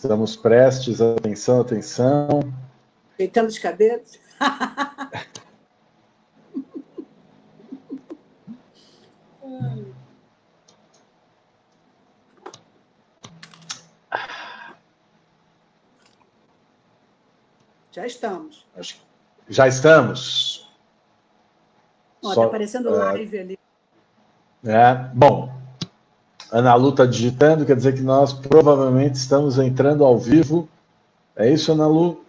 Estamos prestes, atenção, atenção. Ajeitando os cabelos. Já estamos. Já estamos. Está aparecendo live ali. Bom, Ana Lu está digitando, quer dizer que nós provavelmente estamos entrando ao vivo. É isso, Ana Lu?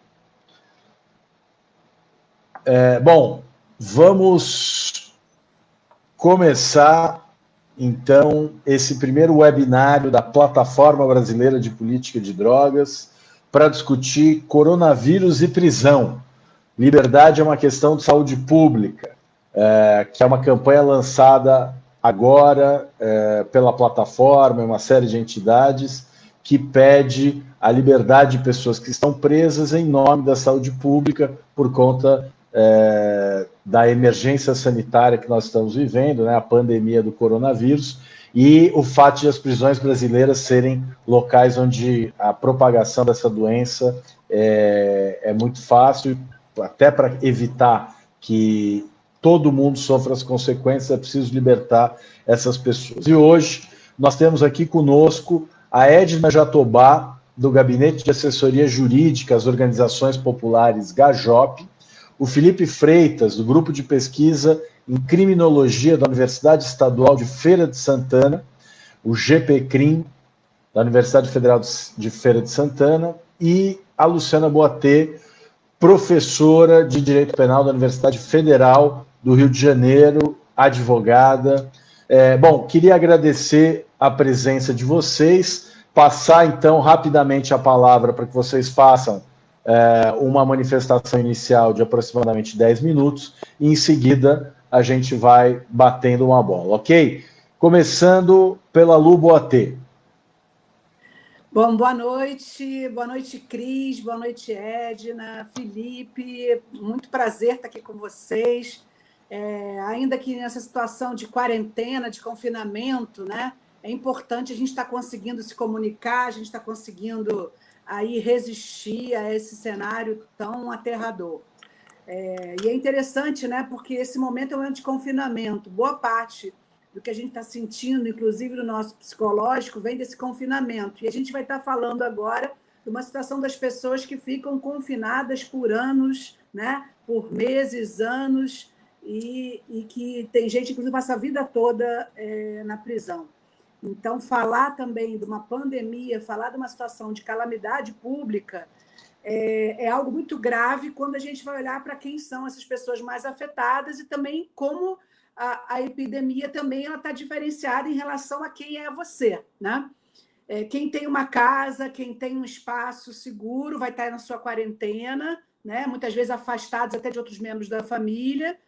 Bom, vamos começar, então, esse primeiro webinário da Plataforma Brasileira de Política de Drogas para discutir coronavírus e prisão. Liberdade é uma questão de saúde pública, que é uma campanha lançada agora pela plataforma, uma série de entidades, que pede a liberdade de pessoas que estão presas em nome da saúde pública por conta da emergência sanitária que nós estamos vivendo, né, a pandemia do coronavírus, e o fato de as prisões brasileiras serem locais onde a propagação dessa doença é muito fácil, até para evitar que todo mundo sofra as consequências, é preciso libertar essas pessoas. E hoje nós temos aqui conosco a Edna Jatobá, do Gabinete de Assessoria Jurídica às Organizações Populares GAJOP, o Felipe Freitas, do Grupo de Pesquisa em Criminologia da Universidade Estadual de Feira de Santana, o GPCRIM, da Universidade Federal de Feira de Santana, e a Luciana Boatê, professora de Direito Penal da Universidade Federal do Rio de Janeiro, advogada. Bom, queria agradecer a presença de vocês, passar então rapidamente a palavra para que vocês façam uma manifestação inicial de aproximadamente 10 minutos, e em seguida a gente vai batendo uma bola, ok? Começando pela Lu Boatê. Bom, boa noite, Cris, boa noite, Edna, Felipe, muito prazer estar aqui com vocês, ainda que nessa situação de quarentena, de confinamento, né, é importante a gente estar conseguindo se comunicar, a gente está conseguindo aí resistir a esse cenário tão aterrador. E é interessante, né, porque esse momento é um momento de confinamento, boa parte do que a gente está sentindo, inclusive no nosso psicológico, vem desse confinamento. E a gente vai estar falando agora de uma situação das pessoas que ficam confinadas por anos, né? Por meses, anos, e que tem gente, inclusive, passa a vida toda na prisão. Então, falar também de uma pandemia, falar de uma situação de calamidade pública, é algo muito grave quando a gente vai olhar para quem são essas pessoas mais afetadas e também como a epidemia também está diferenciada em relação a quem é você, né? Quem tem uma casa, quem tem um espaço seguro, vai estar na sua quarentena, né? Muitas vezes afastados até de outros membros da família,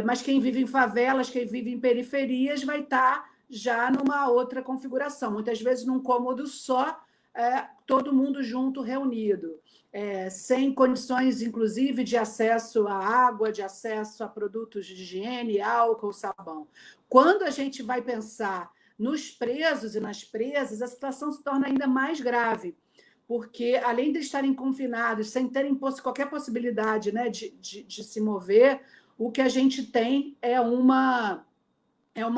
mas quem vive em favelas, quem vive em periferias, vai estar já numa outra configuração, muitas vezes num cômodo só, todo mundo junto, reunido. Sem condições, inclusive, de acesso à água, de acesso a produtos de higiene, álcool, sabão. Quando a gente vai pensar nos presos e nas presas, a situação se torna ainda mais grave, porque, além de estarem confinados, sem terem qualquer possibilidade, né, de se mover, o que a gente tem é uma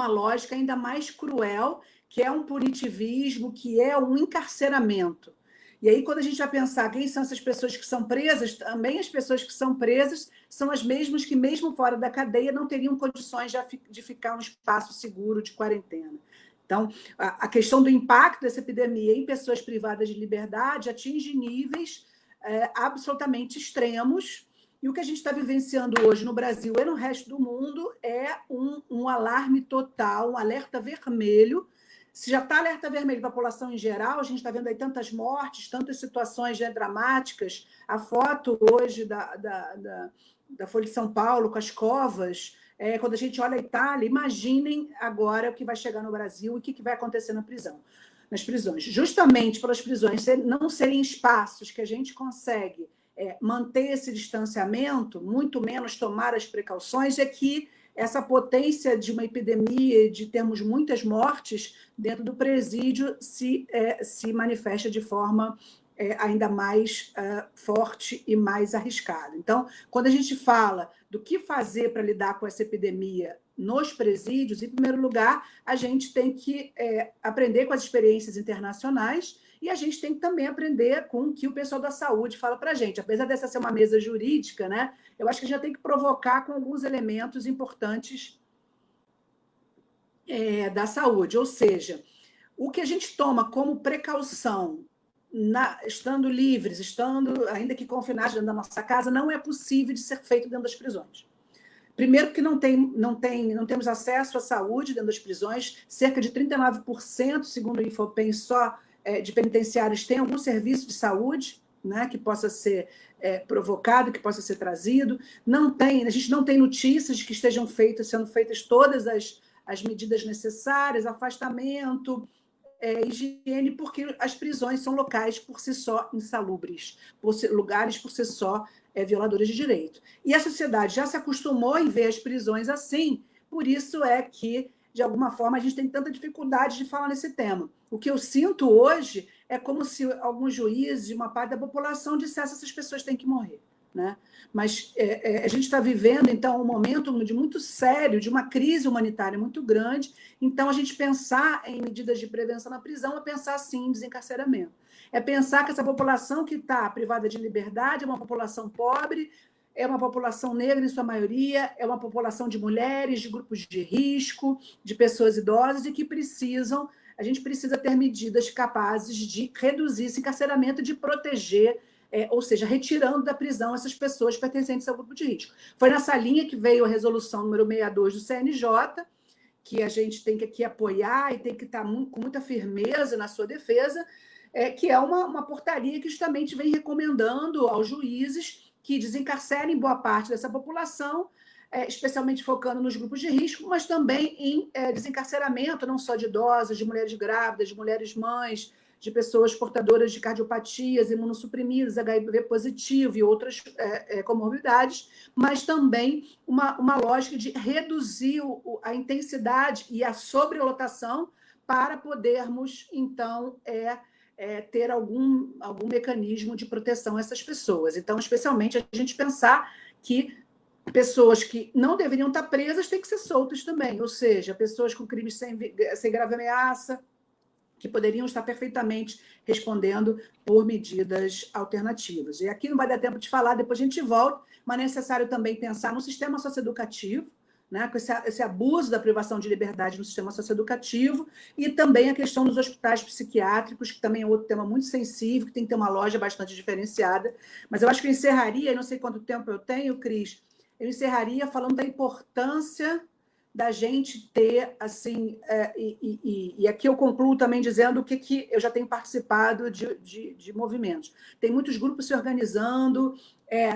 lógica ainda mais cruel, que é um punitivismo, que é um encarceramento. E aí, quando a gente vai pensar quem são essas pessoas que são presas, também as pessoas que são presas são as mesmas que, mesmo fora da cadeia, não teriam condições de ficar num espaço seguro de quarentena. Então, a questão do impacto dessa epidemia em pessoas privadas de liberdade atinge níveis absolutamente extremos, e o que a gente está vivenciando hoje no Brasil e no resto do mundo é um alarme total, um alerta vermelho. Se já está alerta vermelho para a população em geral, a gente está vendo aí tantas mortes, tantas situações dramáticas. A foto hoje da Folha de São Paulo com as covas, quando a gente olha a Itália, imaginem agora o que vai chegar no Brasil e o que vai acontecer nas prisões. Justamente pelas prisões não serem espaços que a gente consegue manter esse distanciamento, muito menos tomar as precauções, é que essa potência de uma epidemia, de termos muitas mortes dentro do presídio, se manifesta de forma ainda mais forte e mais arriscado. Então, quando a gente fala do que fazer para lidar com essa epidemia nos presídios, em primeiro lugar, a gente tem que aprender com as experiências internacionais e a gente tem que também aprender com o que o pessoal da saúde fala para a gente. Apesar dessa ser uma mesa jurídica, né, eu acho que a gente já tem que provocar com alguns elementos importantes da saúde. Ou seja, o que a gente toma como precaução, estando livres, estando ainda que confinados dentro da nossa casa, não é possível de ser feito dentro das prisões. Primeiro, porque não temos acesso à saúde dentro das prisões, cerca de 39%, segundo o Infopem, só de penitenciários tem algum serviço de saúde, né, que possa ser provocado, que possa ser trazido. A gente não tem notícias de que estejam sendo feitas todas as medidas necessárias, afastamento, higiene, porque as prisões são locais por si só insalubres, lugares por si só violadores de direito. E a sociedade já se acostumou em ver as prisões assim, por isso é que, de alguma forma, a gente tem tanta dificuldade de falar nesse tema. O que eu sinto hoje é como se alguns juízes e uma parte da população dissessem que essas pessoas têm que morrer, né? Mas a gente está vivendo, então, um momento muito sério, de uma crise humanitária muito grande. Então, a gente pensar em medidas de prevenção na prisão é pensar, sim, em desencarceramento. É pensar que essa população que está privada de liberdade é uma população pobre, é uma população negra, em sua maioria, é uma população de mulheres, de grupos de risco, de pessoas idosas, e que a gente precisa ter medidas capazes de reduzir esse encarceramento, de proteger, ou seja, retirando da prisão essas pessoas pertencentes ao grupo de risco. Foi nessa linha que veio a resolução número 62 do CNJ, que a gente tem que aqui apoiar e tem que estar com muita firmeza na sua defesa, que é uma portaria que justamente vem recomendando aos juízes que desencarcerem boa parte dessa população, especialmente focando nos grupos de risco, mas também em desencarceramento, não só de idosos, de mulheres grávidas, de mulheres mães, de pessoas portadoras de cardiopatias, imunossuprimidas, HIV positivo e outras comorbidades, mas também uma lógica de reduzir a intensidade e a sobrelotação para podermos, então, ter algum mecanismo de proteção a essas pessoas. Então, especialmente, a gente pensar que pessoas que não deveriam estar presas têm que ser soltas também, ou seja, pessoas com crimes sem grave ameaça, que poderiam estar perfeitamente respondendo por medidas alternativas. E aqui não vai dar tempo de falar, depois a gente volta, mas é necessário também pensar no sistema socioeducativo, né, com esse abuso da privação de liberdade no sistema socioeducativo, e também a questão dos hospitais psiquiátricos, que também é outro tema muito sensível, que tem que ter uma loja bastante diferenciada. Mas eu acho que eu encerraria, não sei quanto tempo eu tenho, Cris, eu encerraria falando da importância da gente ter, assim, e aqui eu concluo também dizendo o que eu já tenho participado de movimentos. Tem muitos grupos se organizando,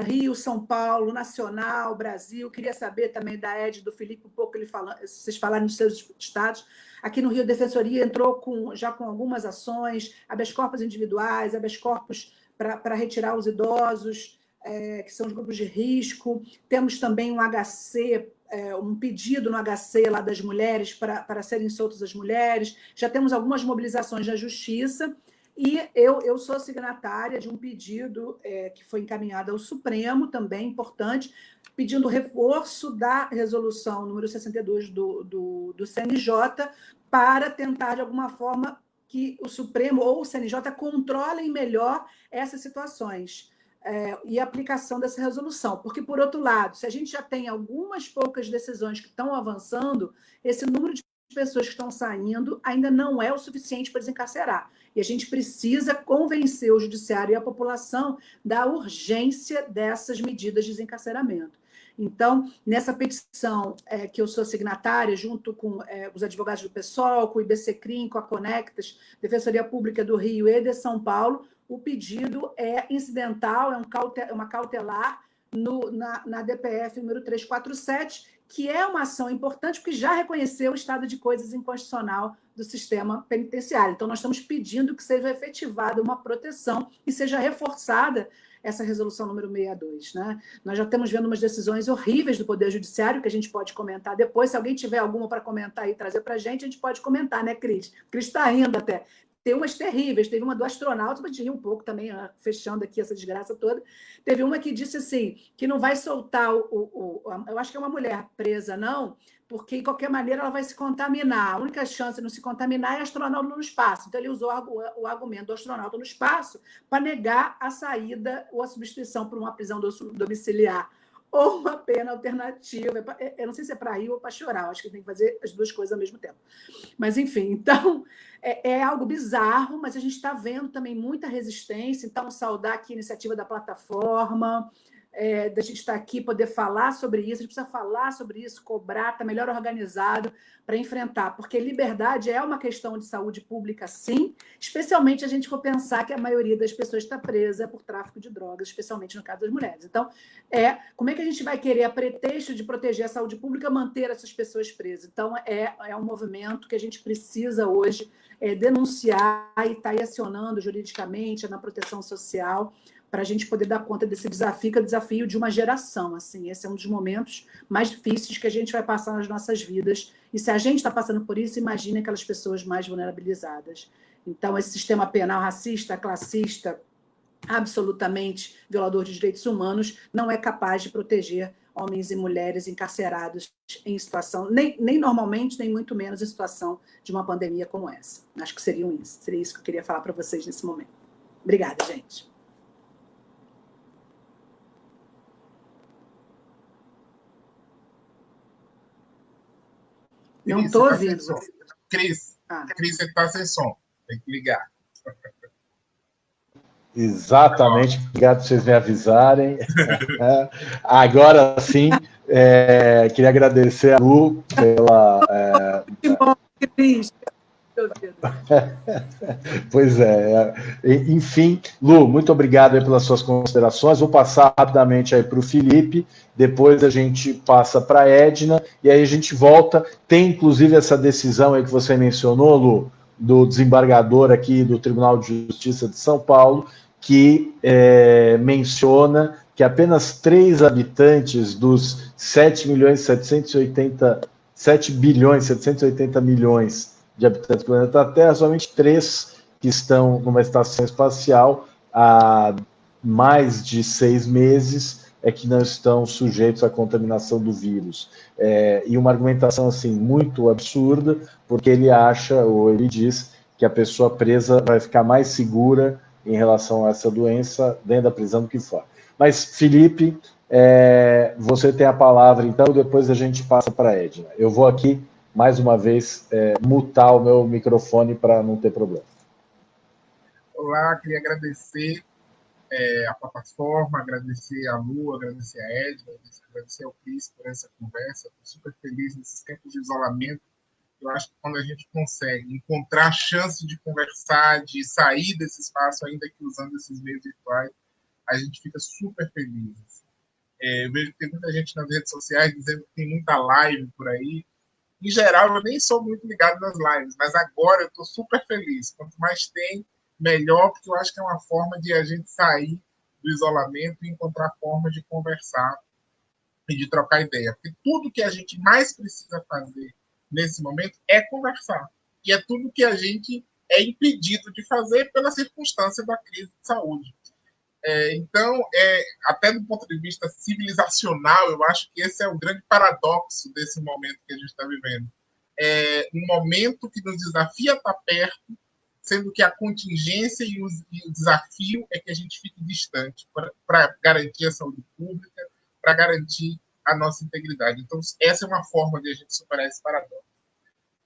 Rio, São Paulo, Nacional, Brasil. Queria saber também da Ed, do Felipe, um pouco vocês falaram dos seus estados. Aqui no Rio, a Defensoria entrou já com algumas ações, habeas corpus individuais, habeas corpus para retirar os idosos, que são os grupos de risco. Temos também um HC, um pedido no HC lá das mulheres para serem soltas as mulheres. Já temos algumas mobilizações na Justiça. E eu sou signatária de um pedido que foi encaminhado ao Supremo, também importante, pedindo reforço da resolução número 62 do CNJ para tentar, de alguma forma, que o Supremo ou o CNJ controlem melhor essas situações e a aplicação dessa resolução. Porque, por outro lado, se a gente já tem algumas poucas decisões que estão avançando, esse número de pessoas que estão saindo ainda não é o suficiente para desencarcerar. E a gente precisa convencer o judiciário e a população da urgência dessas medidas de desencarceramento. Então, nessa petição que eu sou signatária, junto com os advogados do PSOL, com o IBCCRIM, com a Conectas, Defensoria Pública do Rio e de São Paulo, o pedido é incidental, é uma cautelar na DPF número 347, que é uma ação importante porque já reconheceu o estado de coisas inconstitucional do sistema penitenciário. Então, nós estamos pedindo que seja efetivada uma proteção e seja reforçada essa resolução número 62. Né? Nós já estamos vendo umas decisões horríveis do Poder Judiciário, que a gente pode comentar depois. Se alguém tiver alguma para comentar e trazer para a gente pode comentar, né, Cris? Cris está rindo até. tem umas terríveis. Teve uma do astronauta, mas ri um pouco também, fechando aqui essa desgraça toda. Teve uma que disse assim, que não vai soltar eu acho que é uma mulher presa, não, porque, de qualquer maneira, ela vai se contaminar. A única chance de não se contaminar é astronauta no espaço. Então, ele usou o argumento do astronauta no espaço para negar a saída ou a substituição por uma prisão domiciliar ou uma pena alternativa. Eu não sei se é para rir ou para chorar, eu acho que tem que fazer as duas coisas ao mesmo tempo. Mas, enfim, então, é algo bizarro, mas a gente está vendo também muita resistência. Então, saudar aqui a iniciativa da plataforma, da gente estar aqui, poder falar sobre isso. A gente precisa falar sobre isso, cobrar, estar melhor organizado para enfrentar, porque liberdade é uma questão de saúde pública, sim, especialmente a gente for pensar que a maioria das pessoas está presa por tráfico de drogas, especialmente no caso das mulheres. Então, como é que a gente vai querer, a pretexto de proteger a saúde pública, manter essas pessoas presas? Então, é um movimento que a gente precisa hoje denunciar e estar aí acionando juridicamente na proteção social, para a gente poder dar conta desse desafio, que é o desafio de uma geração. Assim, esse é um dos momentos mais difíceis que a gente vai passar nas nossas vidas. E se a gente está passando por isso, imagine aquelas pessoas mais vulnerabilizadas. Então, esse sistema penal racista, classista, absolutamente violador de direitos humanos, não é capaz de proteger homens e mulheres encarcerados em situação, nem normalmente, nem muito menos em situação de uma pandemia como essa. Acho que seria isso que eu queria falar para vocês nesse momento. Obrigada, gente. Não estou ouvindo. Cris, você está sem som. Tem que ligar. Exatamente. Obrigado por vocês me avisarem. Agora sim, queria agradecer a Lu pela... Cris. Pois é. Enfim, Lu, muito obrigado aí pelas suas considerações. Vou passar rapidamente aí para o Felipe, depois a gente passa para a Edna, e aí a gente volta. Tem, inclusive, essa decisão aí que você mencionou, Lu, do desembargador aqui do Tribunal de Justiça de São Paulo, que menciona que apenas 3 habitantes dos 7 bilhões 780 milhões de habitantes do planeta Terra, somente 3 que estão numa estação espacial há mais de 6 meses é que não estão sujeitos à contaminação do vírus. E uma argumentação assim muito absurda, porque ele acha, ou ele diz, que a pessoa presa vai ficar mais segura em relação a essa doença dentro da prisão do que fora. Mas, Felipe, você tem a palavra, então, depois a gente passa para a Edna. Eu vou aqui mais uma vez, mutar o meu microfone para não ter problema. Olá, queria agradecer a plataforma, agradecer a Lu, agradecer a Edna, agradecer ao Cris por essa conversa. Estou super feliz nesses tempos de isolamento. Eu acho que quando a gente consegue encontrar chance de conversar, de sair desse espaço, ainda que usando esses meios virtuais, a gente fica super feliz. Eu vejo que tem muita gente nas redes sociais dizendo que tem muita live por aí. Em geral, eu nem sou muito ligado nas lives, mas agora eu estou super feliz. Quanto mais tem, melhor, porque eu acho que é uma forma de a gente sair do isolamento e encontrar formas de conversar e de trocar ideia. Porque tudo que a gente mais precisa fazer nesse momento é conversar. E é tudo que a gente é impedido de fazer pela circunstância da crise de saúde. Então, até do ponto de vista civilizacional, eu acho que esse é o grande paradoxo desse momento que a gente está vivendo. Um momento que nos desafia a estar perto, sendo que a contingência e o desafio é que a gente fique distante para garantir a saúde pública, para garantir a nossa integridade. Então, essa é uma forma de a gente superar esse paradoxo.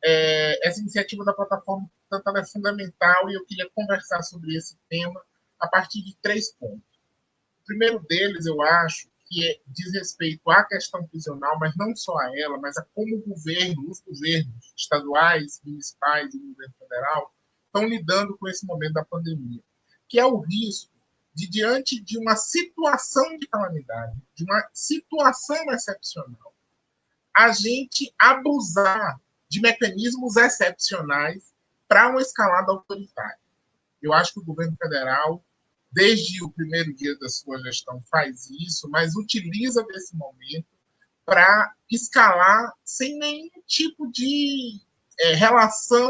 Essa iniciativa da plataforma, portanto, ela é fundamental e eu queria conversar sobre esse tema a partir de 3 pontos. O primeiro deles, eu acho, que diz respeito à questão prisional, mas não só a ela, mas a como os governos estaduais, municipais e o governo federal estão lidando com esse momento da pandemia, que é o risco de, diante de uma situação de calamidade, de uma situação excepcional, a gente abusar de mecanismos excepcionais para uma escalada autoritária. Eu acho que o governo federal, desde o primeiro dia da sua gestão, faz isso, mas utiliza desse momento para escalar sem nenhum tipo de relação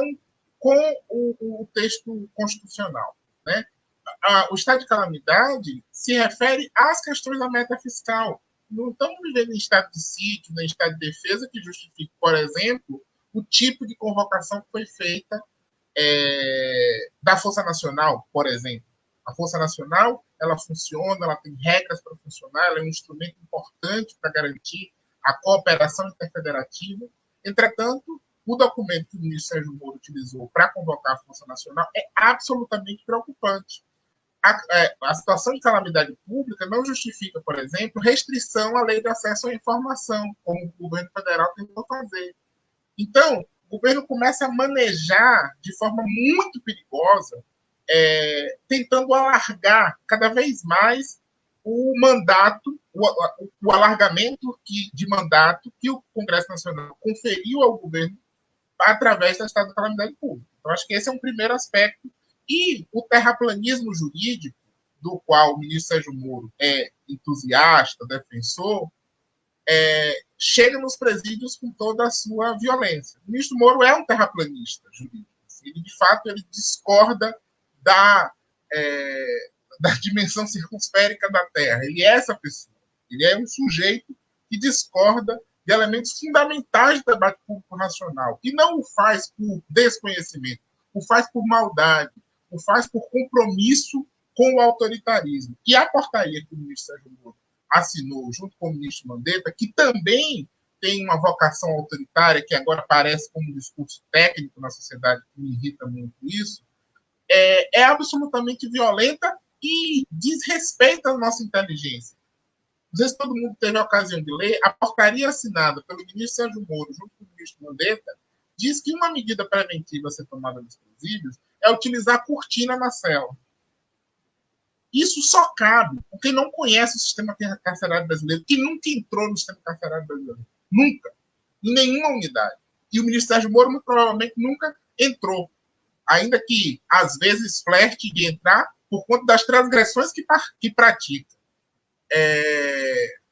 com o texto constitucional, né? O estado de calamidade se refere às questões da meta fiscal. Não estamos vivendo em estado de sítio, nem estado de defesa que justifique, por exemplo, o tipo de convocação que foi feita da Força Nacional, por exemplo. A Força Nacional, ela funciona, ela tem regras para funcionar, ela é um instrumento importante para garantir a cooperação interfederativa. Entretanto, o documento que o ministro Sérgio Moro utilizou para convocar a Força Nacional é absolutamente preocupante. A situação de calamidade pública não justifica, por exemplo, restrição à lei de acesso à informação, como o governo federal tentou fazer. Então, o governo começa a manejar de forma muito perigosa, tentando alargar cada vez mais o mandato, o alargamento de mandato que o Congresso Nacional conferiu ao governo através da estado de calamidade pública. Então, acho que esse é um primeiro aspecto. E o terraplanismo jurídico, do qual o ministro Sérgio Moro é entusiasta, defensor, chega nos presídios com toda a sua violência. O ministro Moro é um terraplanista jurídico. Ele, de fato, ele discorda da dimensão circunférica da Terra. Ele é essa pessoa. Ele é um sujeito que discorda de elementos fundamentais do debate público nacional. E não o faz por desconhecimento, o faz por maldade, o faz por compromisso com o autoritarismo. E a portaria que o ministro Sérgio Moro assinou, junto com o ministro Mandetta, que também tem uma vocação autoritária, que agora aparece como um discurso técnico na sociedade, que me irrita muito isso, é absolutamente violenta e desrespeita a nossa inteligência. Não sei se todo mundo teve a ocasião de ler, a portaria assinada pelo ministro Sérgio Moro, junto com o ministro Mandetta, diz que uma medida preventiva a ser tomada nos presídios é utilizar a cortina na cela. Isso só cabe por quem não conhece o sistema carcerário brasileiro, que nunca entrou no sistema carcerário brasileiro. Nunca. Em nenhuma unidade. E o ministro Sérgio Moro, muito provavelmente, nunca entrou. Ainda que, às vezes, flerte de entrar por conta das transgressões que pratica.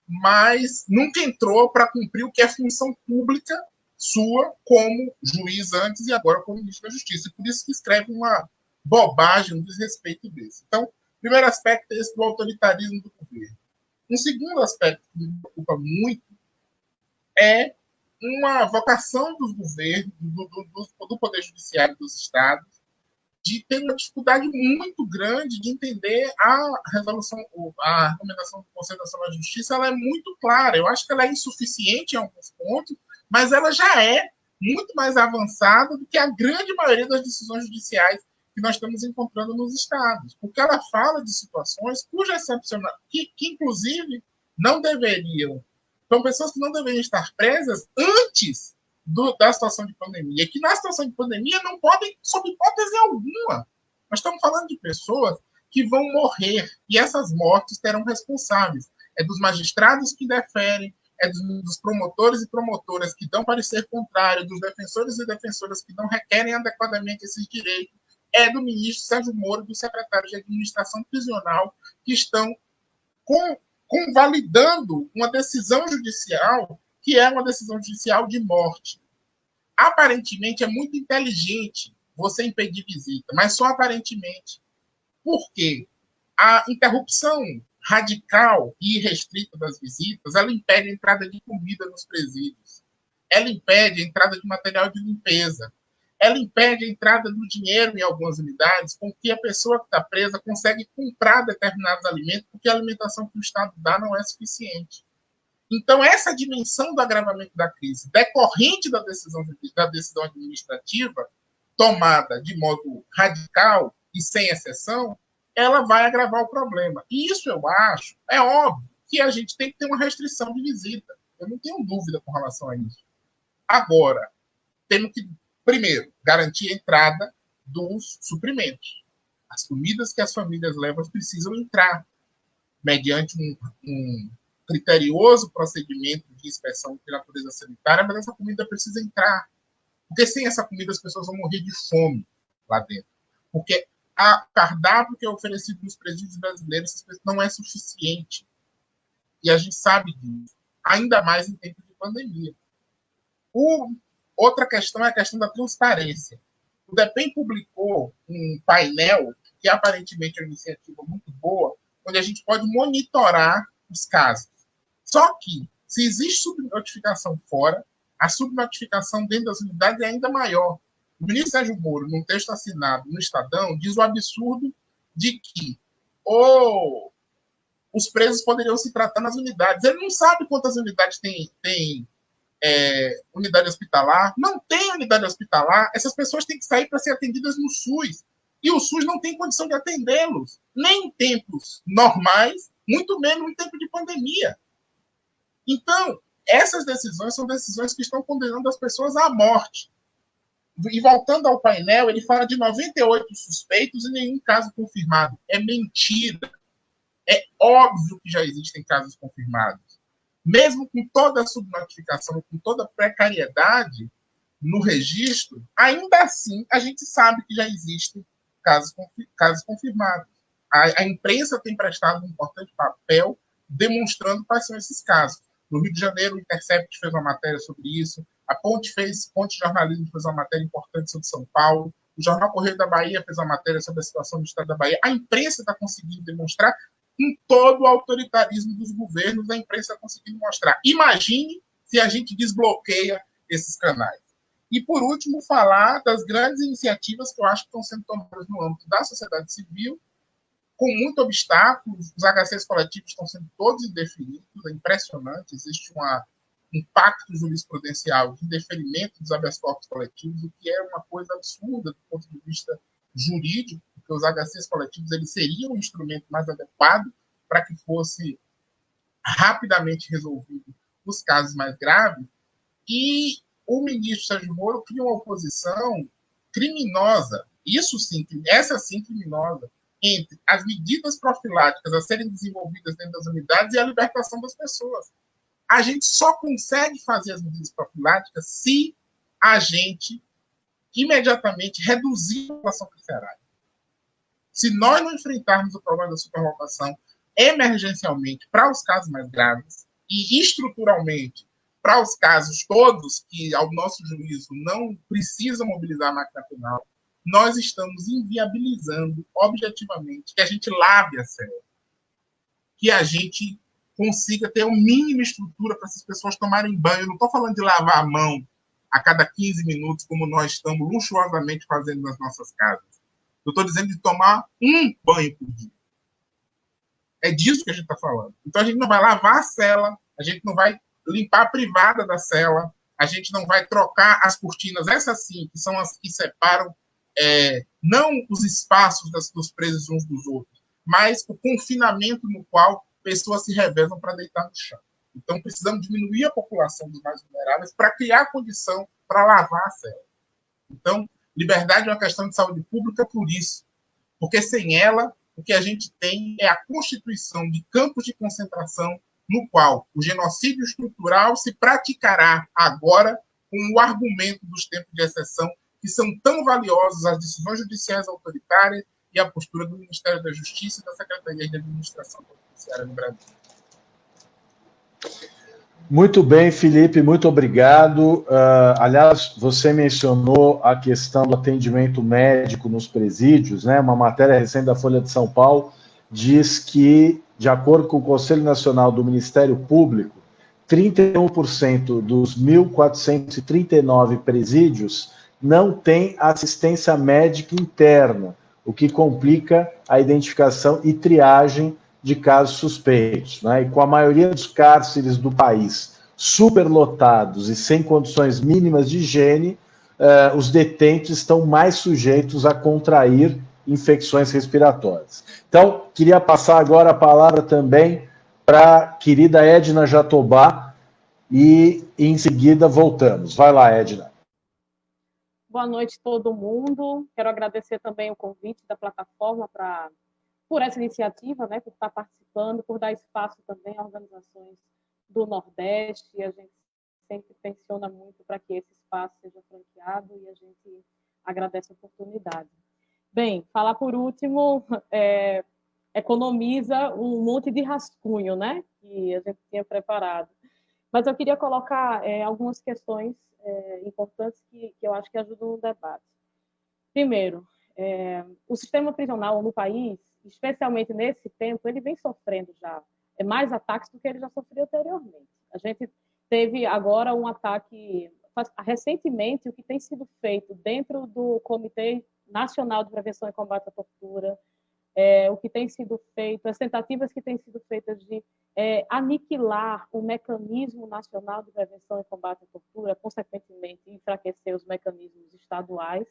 Mas nunca entrou para cumprir o que é função pública sua como juiz antes e agora como ministro da Justiça. E por isso que escreve uma bobagem, um desrespeito desse. Então, o primeiro aspecto é esse do autoritarismo do governo. Um segundo aspecto que me preocupa muito é uma vocação dos governos, do Poder Judiciário dos Estados, de ter uma dificuldade muito grande de entender a recomendação do Conselho Nacional de Justiça. Ela é muito clara. Eu acho que ela é insuficiente em alguns pontos, mas ela já é muito mais avançada do que a grande maioria das decisões judiciais que nós estamos encontrando nos estados, porque ela fala de situações cuja excepcional, que inclusive não deveriam, são pessoas que não deveriam estar presas antes da situação de pandemia, que na situação de pandemia não podem, sob hipótese alguma. Nós estamos falando de pessoas que vão morrer, e essas mortes terão responsáveis. É dos magistrados que deferem, é dos promotores e promotoras que dão parecer contrário, dos defensores e defensoras que não requerem adequadamente esses direitos, é do ministro Sérgio Moro, do secretário de administração prisional, que estão convalidando uma decisão judicial que é uma decisão judicial de morte. Aparentemente é muito inteligente você impedir visita, mas só aparentemente. Por quê? A interrupção radical e irrestrita das visitas, ela impede a entrada de comida nos presídios. Ela impede a entrada de material de limpeza. Ela impede a entrada do dinheiro em algumas unidades, com que a pessoa que está presa consegue comprar determinados alimentos, porque a alimentação que o Estado dá não é suficiente. Então, essa dimensão do agravamento da crise, decorrente da decisão administrativa, tomada de modo radical e sem exceção, ela vai agravar o problema. E isso, eu acho, é óbvio que a gente tem que ter uma restrição de visita. Eu não tenho dúvida com relação a isso. Agora, temos que, primeiro, garantir a entrada dos suprimentos. As comidas que as famílias levam precisam entrar mediante um criterioso procedimento de inspeção de natureza sanitária, mas essa comida precisa entrar. Porque sem essa comida as pessoas vão morrer de fome lá dentro. Porque a cardápio que é oferecido nos presídios brasileiros não é suficiente. E a gente sabe disso. Ainda mais em tempos de pandemia. Outra questão é a questão da transparência. O DEPEN publicou um painel, que aparentemente é uma iniciativa muito boa, onde a gente pode monitorar os casos. Só que, se existe subnotificação fora, a subnotificação dentro das unidades é ainda maior. O ministro Sérgio Moro, num texto assinado no Estadão, diz o absurdo de que os presos poderiam se tratar nas unidades. Ele não sabe quantas unidades tem unidade hospitalar. Não tem unidade hospitalar. Essas pessoas têm que sair para ser atendidas no SUS. E o SUS não tem condição de atendê-los, nem em tempos normais, muito menos em tempo de pandemia. Então, essas decisões são decisões que estão condenando as pessoas à morte. E voltando ao painel, ele fala de 98 suspeitos e nenhum caso confirmado. É mentira. É óbvio que já existem casos confirmados. Mesmo com toda a subnotificação, com toda a precariedade no registro, ainda assim a gente sabe que já existem casos confirmados. A imprensa tem prestado um importante papel demonstrando quais são esses casos. No Rio de Janeiro, o Intercept fez uma matéria sobre isso, a Ponte Jornalismo fez uma matéria importante sobre São Paulo, o Jornal Correio da Bahia fez uma matéria sobre a situação do Estado da Bahia. A imprensa está conseguindo demonstrar com todo o autoritarismo dos governos, a imprensa está conseguindo mostrar. Imagine se a gente desbloqueia esses canais. E, por último, falar das grandes iniciativas que eu acho que estão sendo tomadas no âmbito da sociedade civil, com muito obstáculos. Os HCs coletivos estão sendo todos indefinidos, é impressionante, existe um pacto jurisprudencial de indeferimento dos habeas corpus coletivos, o que é uma coisa absurda do ponto de vista jurídico, porque os HCs coletivos eles seriam um instrumento mais adequado para que fosse rapidamente resolvido os casos mais graves. E o ministro Sérgio Moro cria uma oposição criminosa, essa sim criminosa, entre as medidas profiláticas a serem desenvolvidas dentro das unidades e a libertação das pessoas. A gente só consegue fazer as medidas profiláticas se a gente imediatamente reduzir a população carcerária. Se nós não enfrentarmos o problema da superlotação emergencialmente para os casos mais graves e estruturalmente para os casos todos que, ao nosso juízo, não precisam mobilizar a máquina penal, nós estamos inviabilizando objetivamente que a gente lave a cela, que a gente consiga ter uma mínima estrutura para essas pessoas tomarem banho. Eu não estou falando de lavar a mão a cada 15 minutos, como nós estamos luxuosamente fazendo nas nossas casas. Eu estou dizendo de tomar um banho por dia. É disso que a gente está falando. Então, a gente não vai lavar a cela, a gente não vai limpar a privada da cela, a gente não vai trocar as cortinas, essas sim, que são as que separam não os espaços dos presos uns dos outros, mas o confinamento no qual pessoas se revezam para deitar no chão. Então, precisamos diminuir a população dos mais vulneráveis para criar condição para lavar a cela. Então, liberdade é uma questão de saúde pública por isso, porque sem ela, o que a gente tem é a constituição de campos de concentração no qual o genocídio estrutural se praticará agora com o argumento dos tempos de exceção, que são tão valiosos as decisões judiciais autoritárias e a postura do Ministério da Justiça e da Secretaria de Administração Penitenciária no Brasil. Muito bem, Felipe, muito obrigado. Aliás, você mencionou a questão do atendimento médico nos presídios, né? Uma matéria recente da Folha de São Paulo diz que, de acordo com o Conselho Nacional do Ministério Público, 31% dos 1.439 presídios não tem assistência médica interna, o que complica a identificação e triagem de casos suspeitos, né? E com a maioria dos cárceres do país superlotados e sem condições mínimas de higiene, os detentos estão mais sujeitos a contrair infecções respiratórias. Então, queria passar agora a palavra também para a querida Edna Jatobá e em seguida voltamos. Vai lá, Edna. Boa noite, todo mundo. Quero agradecer também o convite da plataforma por essa iniciativa, né, por estar participando, por dar espaço também a organizações do Nordeste. A gente sempre tensiona muito para que esse espaço seja franqueado e a gente agradece a oportunidade. Bem, falar por último economiza um monte de rascunho, né, que a gente tinha preparado. Mas eu queria colocar algumas questões importantes que eu acho que ajudam no debate. Primeiro, o sistema prisional no país, especialmente nesse tempo, ele vem sofrendo já mais ataques do que ele já sofreu anteriormente. A gente teve agora um ataque, recentemente, o que tem sido feito dentro do Comitê Nacional de Prevenção e Combate à Tortura, o que tem sido feito, as tentativas que têm sido feitas de aniquilar o mecanismo nacional de prevenção e combate à tortura, consequentemente enfraquecer os mecanismos estaduais.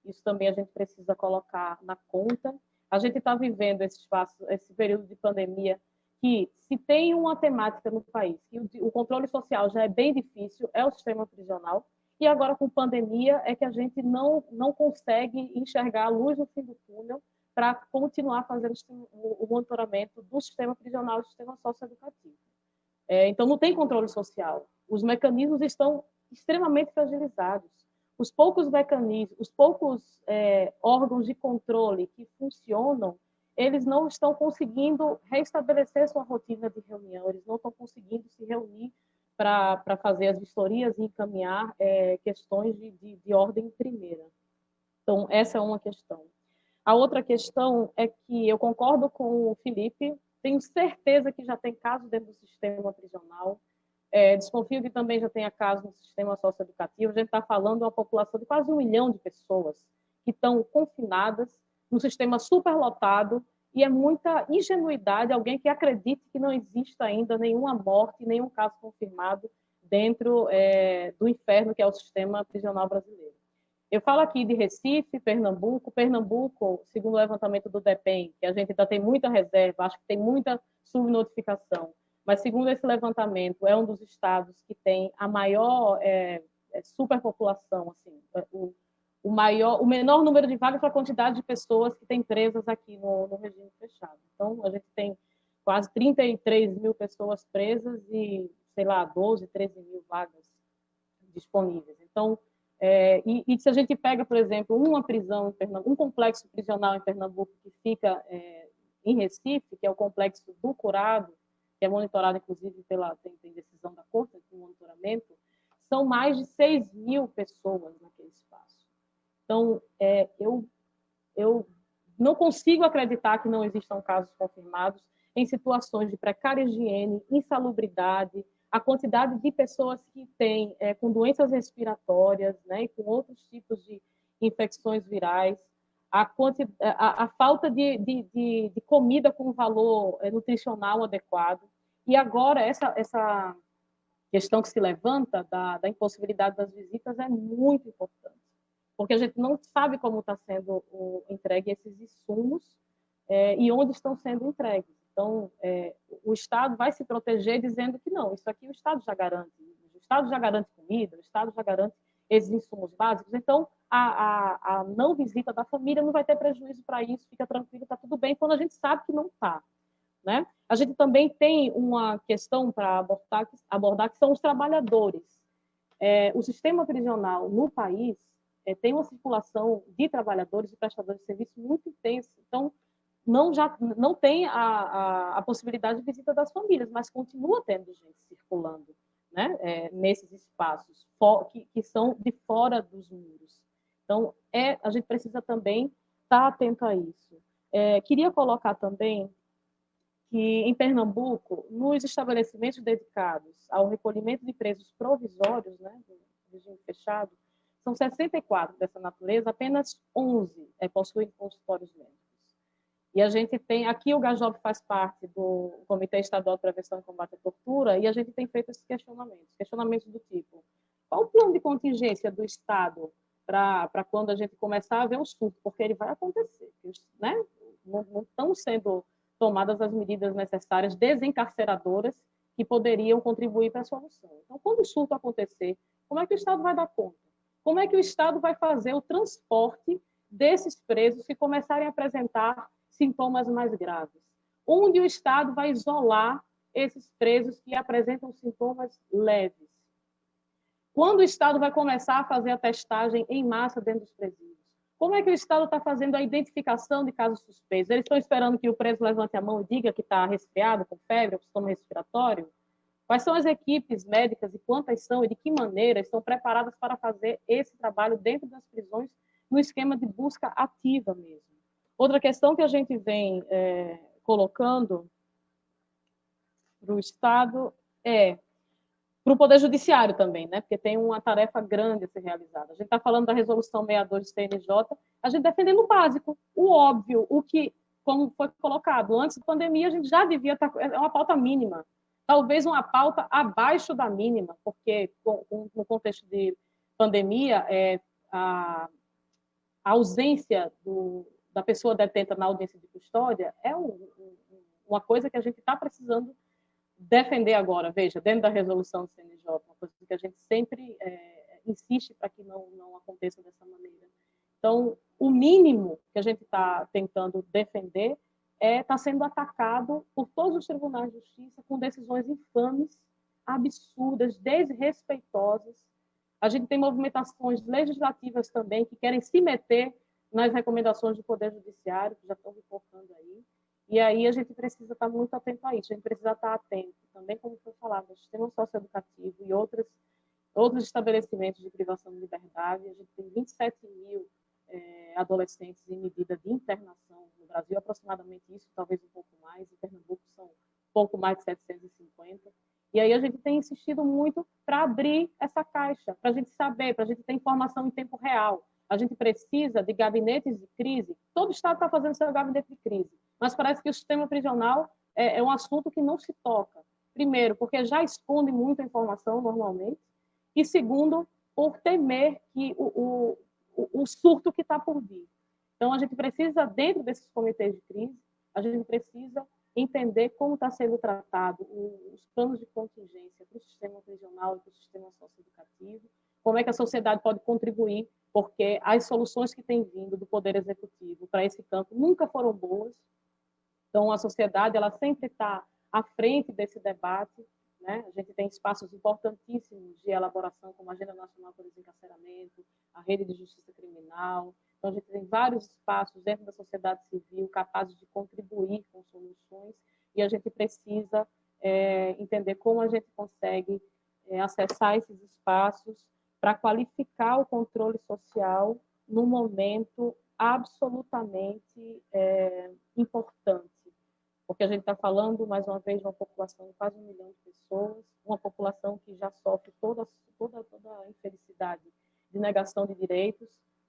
Isso também a gente precisa colocar na conta. A gente está vivendo esse período de pandemia que, se tem uma temática no país, que o controle social já é bem difícil, é o sistema prisional, e agora com pandemia é que a gente não consegue enxergar a luz no fim do túnel para continuar fazendo o monitoramento do sistema prisional e do sistema socioeducativo. Então, não tem controle social. Os mecanismos estão extremamente fragilizados. Os poucos mecanismos, os poucos órgãos de controle que funcionam, eles não estão conseguindo restabelecer sua rotina de reunião, eles não estão conseguindo se reunir para fazer as vistorias e encaminhar questões de ordem primeira. Então, essa é uma questão. A outra questão é que eu concordo com o Felipe, tenho certeza que já tem casos dentro do sistema prisional, desconfio que também já tenha casos no sistema socioeducativo. A gente está falando de uma população de quase 1 milhão de pessoas que estão confinadas num sistema superlotado, e é muita ingenuidade alguém que acredite que não exista ainda nenhuma morte, nenhum caso confirmado dentro do inferno que é o sistema prisional brasileiro. Eu falo aqui de Recife, Pernambuco. Pernambuco, segundo o levantamento do DEPEN, que a gente ainda tem muita reserva, acho que tem muita subnotificação, mas segundo esse levantamento, é um dos estados que tem a maior superpopulação, assim, o menor número de vagas para a quantidade de pessoas que tem presas aqui no regime fechado. Então, a gente tem quase 33 mil pessoas presas e, sei lá, 12, 13 mil vagas disponíveis. Então, e se a gente pega, por exemplo, uma prisão em Pernambuco, um complexo prisional em Pernambuco que fica em Recife, que é o complexo do Curado, que é monitorado, inclusive, tem decisão da Corte de monitoramento, são mais de 6 mil pessoas naquele espaço. Então, eu não consigo acreditar que não existam casos confirmados em situações de precária higiene, insalubridade, a quantidade de pessoas que têm com doenças respiratórias, né, e com outros tipos de infecções virais, a falta de comida com valor nutricional adequado. E agora, essa questão que se levanta da impossibilidade das visitas é muito importante, porque a gente não sabe como está sendo entregue esses insumos e onde estão sendo entregues. Então, o Estado vai se proteger dizendo que não, isso aqui o Estado já garante. O Estado já garante comida, o Estado já garante esses insumos básicos. Então, a não visita da família não vai ter prejuízo para isso, fica tranquilo, está tudo bem, quando a gente sabe que não está. Né? A gente também tem uma questão para abordar, que são os trabalhadores. O sistema prisional no país tem uma circulação de trabalhadores e prestadores de serviço muito intensa. Então, não tem a possibilidade de visita das famílias, mas continua tendo gente circulando, né, nesses espaços que são de fora dos muros. Então, a gente precisa também estar atento a isso. Queria colocar também que, em Pernambuco, nos estabelecimentos dedicados ao recolhimento de presos provisórios, né, do regime fechado, são 64 dessa natureza, apenas 11 possuem consultórios médicos. E a gente tem, aqui o GAJOB faz parte do Comitê Estadual de Prevenção e Combate à Tortura, e a gente tem feito esses questionamentos do tipo: qual o plano de contingência do Estado para quando a gente começar a ver um surto? Porque ele vai acontecer, né? Não estão sendo tomadas as medidas necessárias desencarceradoras que poderiam contribuir para a solução. Então, quando o surto acontecer, como é que o Estado vai dar conta? Como é que o Estado vai fazer o transporte desses presos que começarem a apresentar sintomas mais graves? Onde o Estado vai isolar esses presos que apresentam sintomas leves? Quando o Estado vai começar a fazer a testagem em massa dentro dos presídios? Como é que o Estado está fazendo a identificação de casos suspeitos? Eles estão esperando que o preso levante a mão e diga que está resfriado, com febre, ou sintoma respiratório? Quais são as equipes médicas e quantas são e de que maneira estão preparadas para fazer esse trabalho dentro das prisões no esquema de busca ativa mesmo. Outra questão que a gente vem colocando para o Estado para o Poder Judiciário também, né? Porque tem uma tarefa grande a ser realizada. A gente está falando da Resolução 62 do CNJ, a gente defendendo o básico, o óbvio, o que, como foi colocado, antes da pandemia a gente já devia estar... É uma pauta mínima, talvez uma pauta abaixo da mínima, porque no contexto de pandemia, a ausência da pessoa detenta na audiência de custódia é uma coisa que a gente está precisando defender agora. Veja, dentro da resolução do CNJ, uma coisa que a gente sempre insiste para que não aconteça dessa maneira. Então, o mínimo que a gente está tentando defender está sendo atacado por todos os tribunais de justiça com decisões infames, absurdas, desrespeitosas. A gente tem movimentações legislativas também que querem se meter nas recomendações do Poder Judiciário, que já estão reportando aí. E aí a gente precisa estar muito atento a isso, a gente precisa estar atento também, como foi falado, ao sistema socioeducativo e outros estabelecimentos de privação de liberdade. A gente tem 27 mil adolescentes em medida de internação no Brasil, aproximadamente isso, talvez um pouco mais, em Pernambuco são um pouco mais de 750. E aí a gente tem insistido muito para abrir essa caixa, para a gente saber, para a gente ter informação em tempo real. A gente precisa de gabinetes de crise, todo Estado está fazendo seu gabinete de crise, mas parece que o sistema prisional é um assunto que não se toca. Primeiro, porque já esconde muita informação normalmente, e segundo, por temer que o surto que está por vir. Então, a gente precisa, dentro desses comitês de crise, a gente precisa entender como está sendo tratado os planos de contingência para o sistema prisional e para o sistema socioeducativo, como é que a sociedade pode contribuir, porque as soluções que têm vindo do Poder Executivo para esse campo nunca foram boas. Então, a sociedade ela sempre está à frente desse debate, né? A gente tem espaços importantíssimos de elaboração, como a Agenda Nacional para o Desencarceramento, a Rede de Justiça Criminal. Então, a gente tem vários espaços dentro da sociedade civil capazes de contribuir com soluções, e a gente precisa entender como a gente consegue acessar esses espaços para qualificar o controle social num momento absolutamente importante. Porque a gente está falando, mais uma vez, de uma população de quase 1 milhão de pessoas, uma população que já sofre toda a infelicidade de negação de direitos,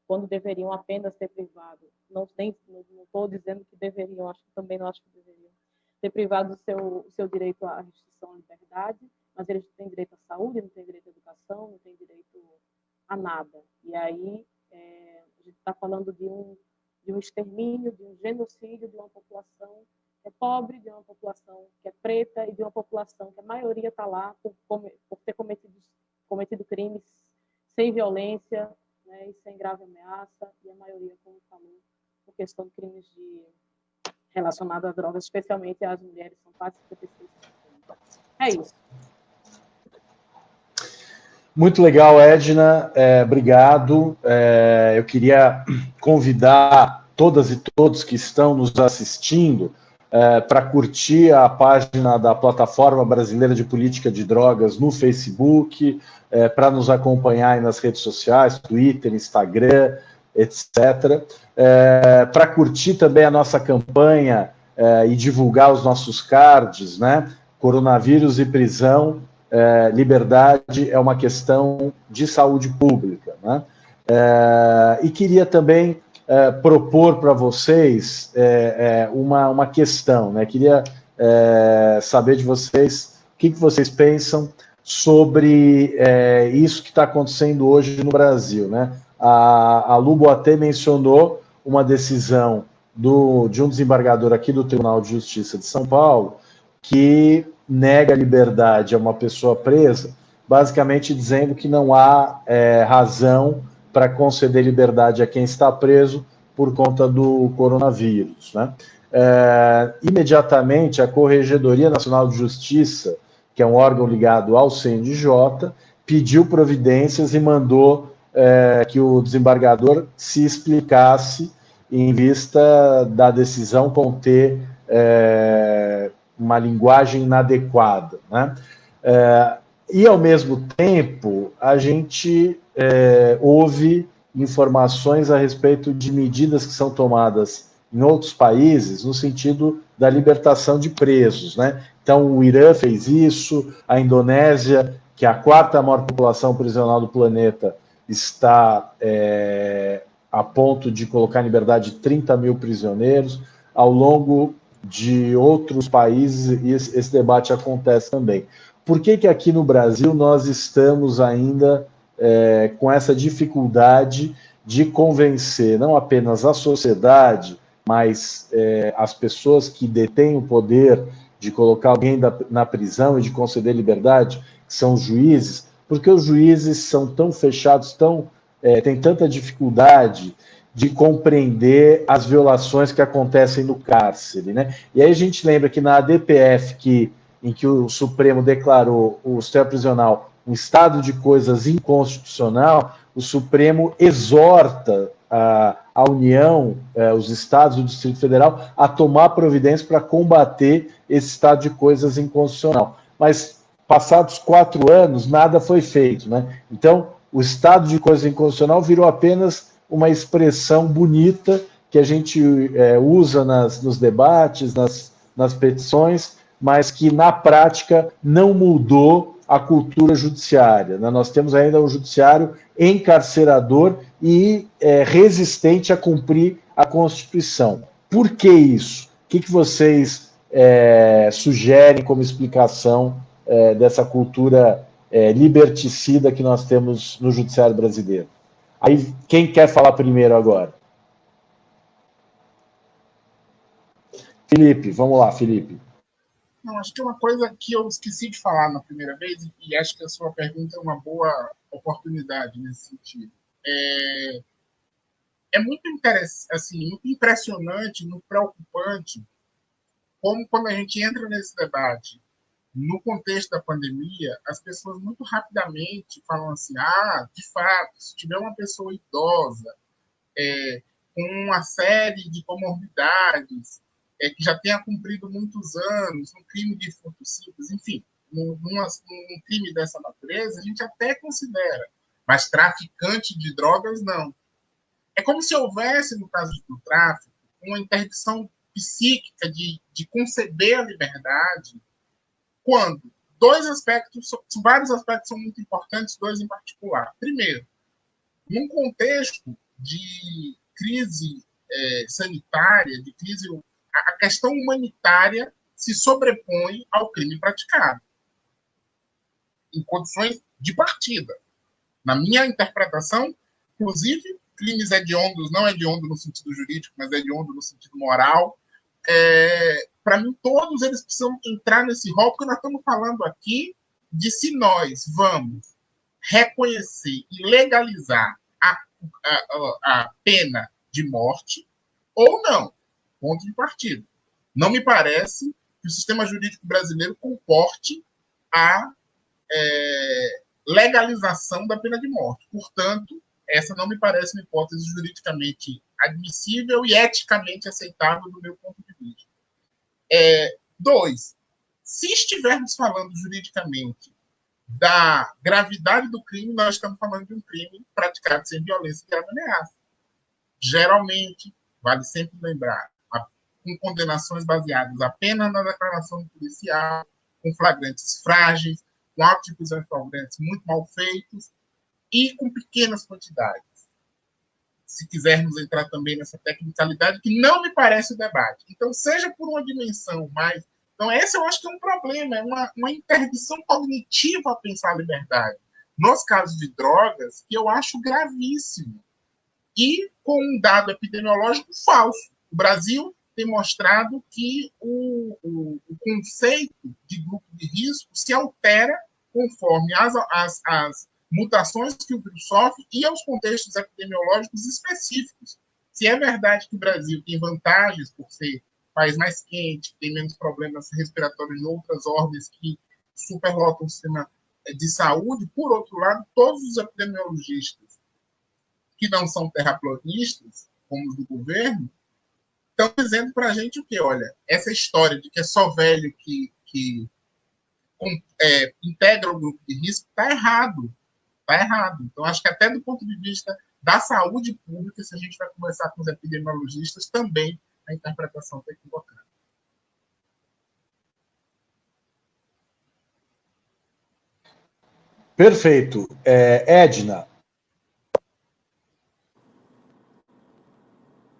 quando deveriam apenas ter privado. Não estou dizendo que deveriam, também não acho que deveriam ter privado o seu direito à restrição à liberdade, mas eles têm direito à saúde, não têm direito à educação, não têm direito a nada. E aí a gente está falando de um extermínio, de um genocídio de uma população que é pobre, de uma população que é preta e de uma população que a maioria está lá por ter cometido crimes sem violência, né, e sem grave ameaça, e a maioria, como falou, por questão de crimes relacionados a drogas, especialmente as mulheres, são quase 56%. É isso. Muito legal, Edna, obrigado. Eu queria convidar todas e todos que estão nos assistindo para curtir a página da Plataforma Brasileira de Política de Drogas no Facebook, para nos acompanhar aí nas redes sociais, Twitter, Instagram, etc. Para curtir também a nossa campanha e divulgar os nossos cards, né? Coronavírus e prisão, liberdade é uma questão de saúde pública, né? E queria também propor para vocês uma questão, né? Queria saber de vocês o que vocês pensam sobre isso que está acontecendo hoje no Brasil, né? A Lu Boatê mencionou uma decisão de um desembargador aqui do Tribunal de Justiça de São Paulo que nega a liberdade a uma pessoa presa, basicamente dizendo que não há razão para conceder liberdade a quem está preso por conta do coronavírus, né? Imediatamente, a Corregedoria Nacional de Justiça, que é um órgão ligado ao CNJ, pediu providências e mandou que o desembargador se explicasse em vista da decisão conter uma linguagem inadequada, né? E, ao mesmo tempo, a gente ouve informações a respeito de medidas que são tomadas em outros países no sentido da libertação de presos, né? Então, o Irã fez isso, a Indonésia, que é a quarta maior população prisional do planeta, está a ponto de colocar em liberdade 30 mil prisioneiros. Ao longo de outros países, esse debate acontece também. Por que aqui no Brasil nós estamos ainda com essa dificuldade de convencer não apenas a sociedade, mas as pessoas que detêm o poder de colocar alguém na prisão e de conceder liberdade, que são os juízes? Porque os juízes são tão fechados, têm tanta dificuldade de compreender as violações que acontecem no cárcere, né? E aí a gente lembra que na ADPF, em que o Supremo declarou o sistema prisional um estado de coisas inconstitucional, o Supremo exorta a União, os estados do Distrito Federal, a tomar providências para combater esse estado de coisas inconstitucional. Mas, passados 4 anos, nada foi feito, né? Então, o estado de coisas inconstitucional virou apenas uma expressão bonita que a gente usa nos debates, nas petições, mas que, na prática, não mudou a cultura judiciária, né? Nós temos ainda um judiciário encarcerador e resistente a cumprir a Constituição. Por que isso? O que vocês sugerem como explicação dessa cultura liberticida que nós temos no judiciário brasileiro? Aí, quem quer falar primeiro agora? Felipe, vamos lá, Felipe. Não, acho que é uma coisa que eu esqueci de falar na primeira vez, e acho que a sua pergunta é uma boa oportunidade nesse sentido. É muito interessante, assim, muito impressionante, muito preocupante, como quando a gente entra nesse debate, no contexto da pandemia, as pessoas muito rapidamente falam assim, de fato, se tiver uma pessoa idosa, com uma série de comorbidades, que já tenha cumprido muitos anos, um crime de furto simples, enfim, num crime dessa natureza, a gente até considera, mas traficante de drogas, não. É como se houvesse, no caso do tráfico, uma interdição psíquica de conceber a liberdade, quando vários aspectos são muito importantes, dois em particular. Primeiro, num contexto de crise sanitária, de crise, a questão humanitária se sobrepõe ao crime praticado, em condições de partida. Na minha interpretação, inclusive, crimes hediondos, não hediondo no sentido jurídico, mas hediondo no sentido moral, para mim, todos eles precisam entrar nesse rol, porque nós estamos falando aqui de se nós vamos reconhecer e legalizar a pena de morte ou não. Ponto de partida. Não me parece que o sistema jurídico brasileiro comporte a legalização da pena de morte. Portanto, essa não me parece uma hipótese juridicamente admissível e eticamente aceitável do meu ponto de vista. 2. Se estivermos falando juridicamente da gravidade do crime, nós estamos falando de um crime praticado sem violência e grave ameaça. Geralmente, vale sempre lembrar, com condenações baseadas apenas na declaração policial, com flagrantes frágeis, com autos de prisão em flagrantes muito mal feitos e com pequenas quantidades. Se quisermos entrar também nessa tecnicalidade, que não me parece o debate. Então, seja por uma dimensão mais... Então, esse eu acho que é um problema, é uma interdição cognitiva a pensar a liberdade. Nos casos de drogas, que eu acho gravíssimo. E com um dado epidemiológico falso. O Brasil tem mostrado que o conceito de grupo de risco se altera conforme as mutações que o vírus sofre e aos contextos epidemiológicos específicos. Se é verdade que o Brasil tem vantagens por ser país mais quente, que tem menos problemas respiratórios de outras ordens que superlotam o sistema de saúde, por outro lado, todos os epidemiologistas que não são terraplanistas, como os do governo, estão dizendo para a gente o quê? Olha, essa história de que é só velho que integra o grupo de risco está errado. Está errado. Então, acho que até do ponto de vista da saúde pública, se a gente vai conversar com os epidemiologistas, também a interpretação está equivocada. Perfeito. Edna.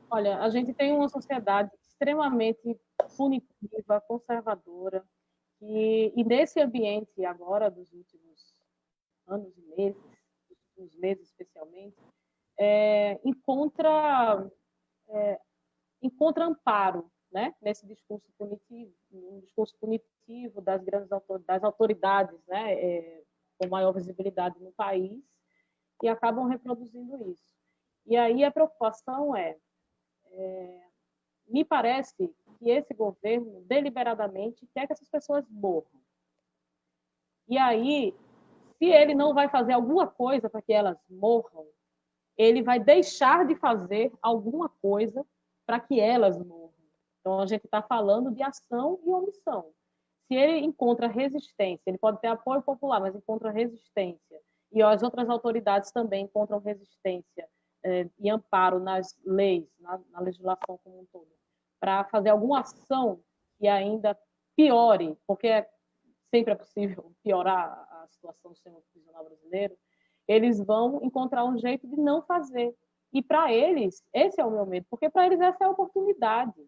Olha, a gente tem uma sociedade extremamente punitiva, conservadora, e nesse ambiente agora, dos últimos anos e meses, dos últimos meses especialmente, encontra amparo, né, nesse discurso punitivo, um discurso punitivo das grandes autoridades, né, com maior visibilidade no país, e acabam reproduzindo isso. E aí a preocupação me parece que esse governo deliberadamente quer que essas pessoas morram. E aí, se ele não vai fazer alguma coisa para que elas morram, ele vai deixar de fazer alguma coisa para que elas morram. Então, a gente está falando de ação e omissão. Se ele encontra resistência, ele pode ter apoio popular, mas encontra resistência, e as outras autoridades também encontram resistência e amparo nas leis, na legislação como um todo, para fazer alguma ação que ainda piore, porque sempre é possível piorar a situação do sistema prisional brasileiro, eles vão encontrar um jeito de não fazer. E para eles, esse é o meu medo, porque para eles essa é a oportunidade.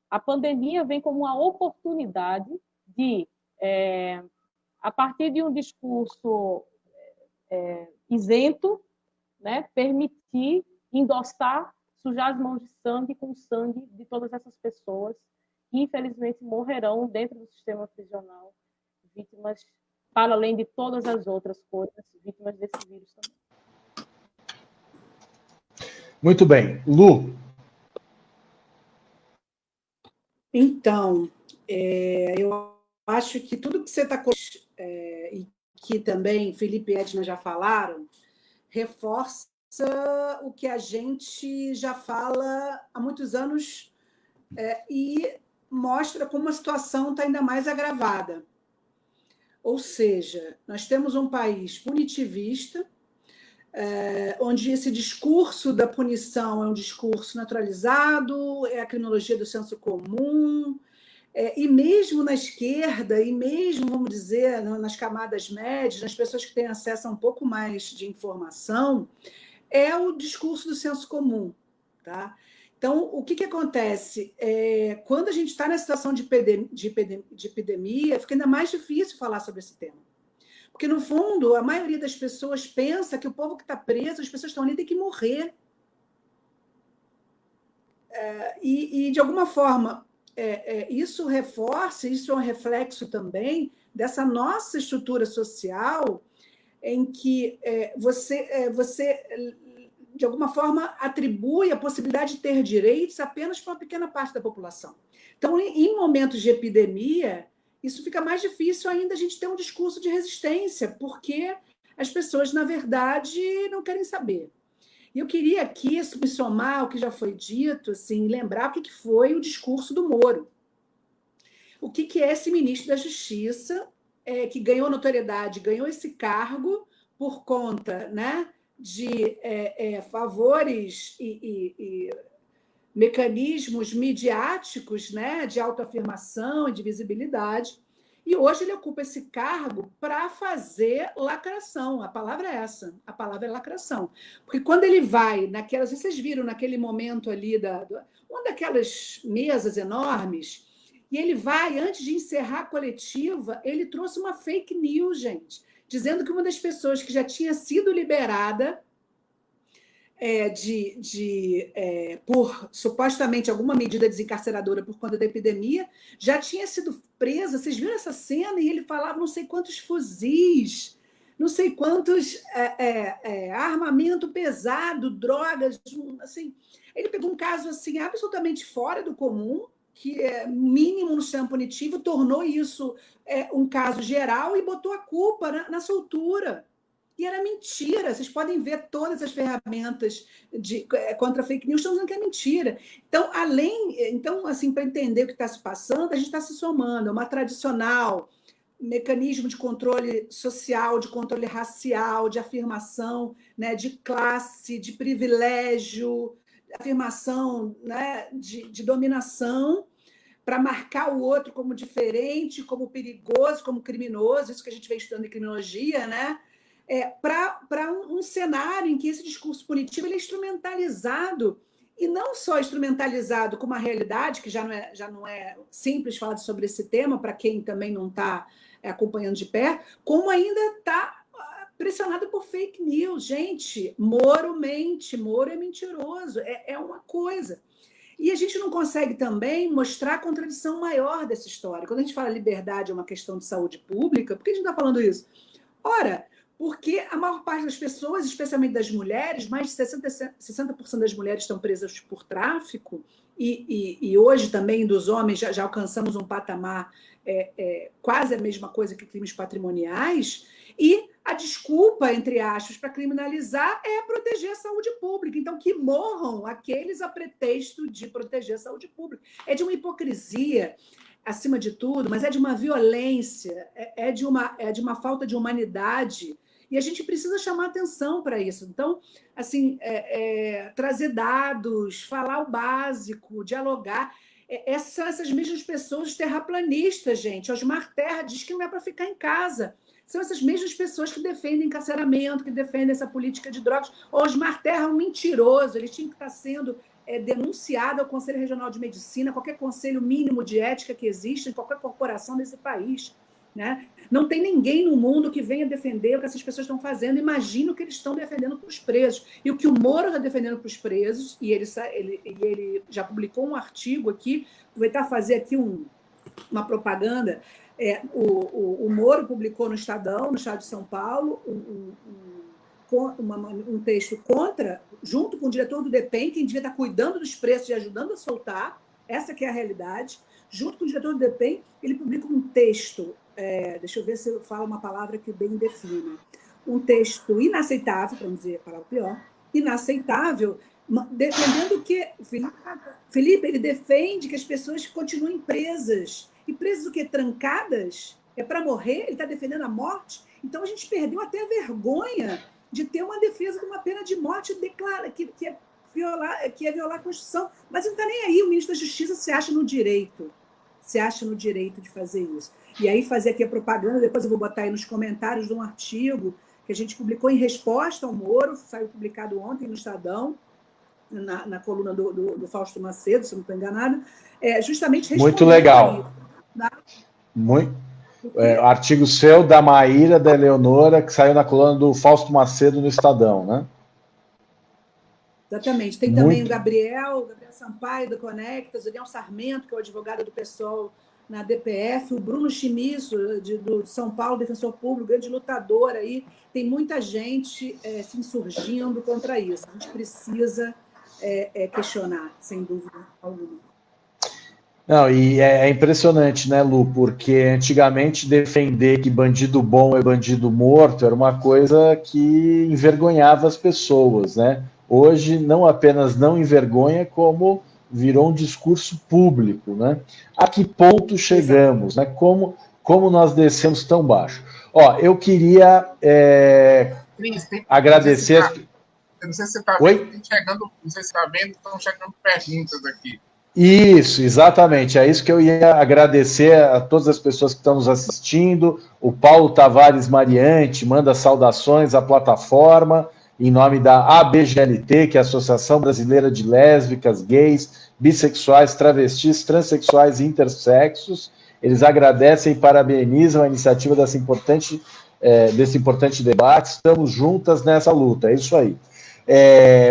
A pandemia vem como uma oportunidade de, a partir de um discurso isento, né, permitir, endossar, sujar as mãos de sangue com o sangue de todas essas pessoas que, infelizmente, morrerão dentro do sistema prisional, vítimas, para além de todas as outras coisas, vítimas desse vírus também. Muito bem. Lu? Então, eu acho que tudo que você está e que também Felipe e Edna já falaram, reforça o que a gente já fala há muitos anos e mostra como a situação está ainda mais agravada. Ou seja, nós temos um país punitivista, onde esse discurso da punição é um discurso naturalizado, é a criminologia do senso comum, e mesmo na esquerda, e mesmo, vamos dizer, nas camadas médias, nas pessoas que têm acesso a um pouco mais de informação, é o discurso do senso comum. Tá? Então, o que acontece? Quando a gente está na situação de epidemia, fica ainda mais difícil falar sobre esse tema. Porque, no fundo, a maioria das pessoas pensa que o povo que está preso, as pessoas estão ali, tem que morrer. E de alguma forma, isso reforça, isso é um reflexo também dessa nossa estrutura social em que você, de alguma forma, atribui a possibilidade de ter direitos apenas para uma pequena parte da população. Então, em momentos de epidemia, isso fica mais difícil ainda a gente ter um discurso de resistência, porque as pessoas, na verdade, não querem saber. E eu queria aqui me somar ao que já foi dito, assim, lembrar o que foi o discurso do Moro. O que é esse ministro da Justiça que ganhou notoriedade, ganhou esse cargo por conta, né, de favores e mecanismos midiáticos, né, de autoafirmação e de visibilidade, e hoje ele ocupa esse cargo para fazer lacração. A palavra é essa, a palavra é lacração. Porque quando ele vai naquelas, vocês viram naquele momento ali, uma daquelas mesas enormes, e ele vai, antes de encerrar a coletiva, ele trouxe uma fake news, gente, dizendo que uma das pessoas que já tinha sido liberada por supostamente alguma medida desencarceradora por conta da epidemia, já tinha sido presa. Vocês viram essa cena? E ele falava não sei quantos fuzis, não sei quantos armamento pesado, drogas, assim. Ele pegou um caso assim absolutamente fora do comum, que é mínimo no sistema punitivo, tornou isso um caso geral e botou a culpa na soltura. E era mentira. Vocês podem ver todas as ferramentas contra fake news, estão dizendo que é mentira. Então, assim, para entender o que está se passando, a gente está se somando. É uma tradicional mecanismo de controle social, de controle racial, de afirmação, né, de classe, de privilégio, afirmação, né, de dominação, para marcar o outro como diferente, como perigoso, como criminoso, isso que a gente vem estudando em criminologia, né? Para um cenário em que esse discurso punitivo ele é instrumentalizado, e não só instrumentalizado com uma realidade, que já não é simples falar sobre esse tema, para quem também não está acompanhando de perto, como ainda está pressionado por fake news. Gente, Moro mente, Moro é mentiroso, é uma coisa. E a gente não consegue também mostrar a contradição maior dessa história. Quando a gente fala liberdade é uma questão de saúde pública, por que a gente está falando isso? Ora, porque a maior parte das pessoas, especialmente das mulheres, mais de 60% das mulheres estão presas por tráfico, e hoje também dos homens já alcançamos um patamar quase a mesma coisa que crimes patrimoniais, e a desculpa, entre aspas, para criminalizar é proteger a saúde pública. Então, que morram aqueles a pretexto de proteger a saúde pública. É de uma hipocrisia, acima de tudo, mas é de uma violência, é de uma falta de humanidade, e a gente precisa chamar atenção para isso. Então, assim, trazer dados, falar o básico, dialogar. São essas mesmas pessoas terraplanistas, gente. Osmar Terra diz que não é para ficar em casa. São essas mesmas pessoas que defendem encarceramento, que defendem essa política de drogas. Osmar Terra é um mentiroso, ele tinha que estar sendo denunciado ao Conselho Regional de Medicina, qualquer conselho mínimo de ética que existe em qualquer corporação desse país. Né? Não tem ninguém no mundo que venha defender o que essas pessoas estão fazendo. Imagina o que eles estão defendendo para os presos. E o que o Moro está defendendo para os presos, e ele já publicou um artigo aqui, vou tentar fazer aqui uma propaganda. O Moro publicou no Estadão, no Estado de São Paulo, um texto contra, junto com o diretor do DEPEN, quem devia estar cuidando dos presos e ajudando a soltar, essa que é a realidade. Junto com o diretor do DEPEN, ele publica um texto, deixa eu ver se eu falo uma palavra que bem define, um texto inaceitável, para não dizer a palavra pior, inaceitável, defendendo que Felipe, ele defende que as pessoas continuem presas. E presas o quê? Trancadas? É para morrer? Ele está defendendo a morte? Então a gente perdeu até a vergonha de ter uma defesa de uma pena de morte que é violar a Constituição. Mas não está nem aí. O ministro da Justiça se acha no direito. Se acha no direito de fazer isso. E aí fazer aqui a propaganda, depois eu vou botar aí nos comentários de um artigo que a gente publicou em resposta ao Moro, saiu publicado ontem no Estadão, na coluna do Fausto Macedo, se eu não estou enganada, justamente respondendo. Muito legal. Muito. Artigo seu, da Maíra, da Eleonora, que saiu na coluna do Fausto Macedo no Estadão, né? Exatamente. Tem também o Gabriel Sampaio, do Conectas, o Daniel Sarmento, que é o advogado do PSOL na DPF, o Bruno Chimisso, do São Paulo, defensor público, grande lutador aí. Tem muita gente se insurgindo contra isso. A gente precisa questionar, sem dúvida alguma. Não, e é impressionante, né, Lu? Porque antigamente defender que bandido bom é bandido morto era uma coisa que envergonhava as pessoas, né? Hoje não apenas não envergonha, como virou um discurso público, né? A que ponto chegamos, né? Como nós descemos tão baixo? Ó, eu queria agradecer. Não sei se você está vendo, não sei se está vendo, estão chegando perguntas aqui. Isso, exatamente. É isso que eu ia agradecer a todas as pessoas que estão nos assistindo. O Paulo Tavares Mariante manda saudações à plataforma em nome da ABGLT, que é a Associação Brasileira de Lésbicas, Gays, Bissexuais, Travestis, Transsexuais e Intersexos. Eles agradecem e parabenizam a iniciativa desse importante debate. Estamos juntas nessa luta, é isso aí.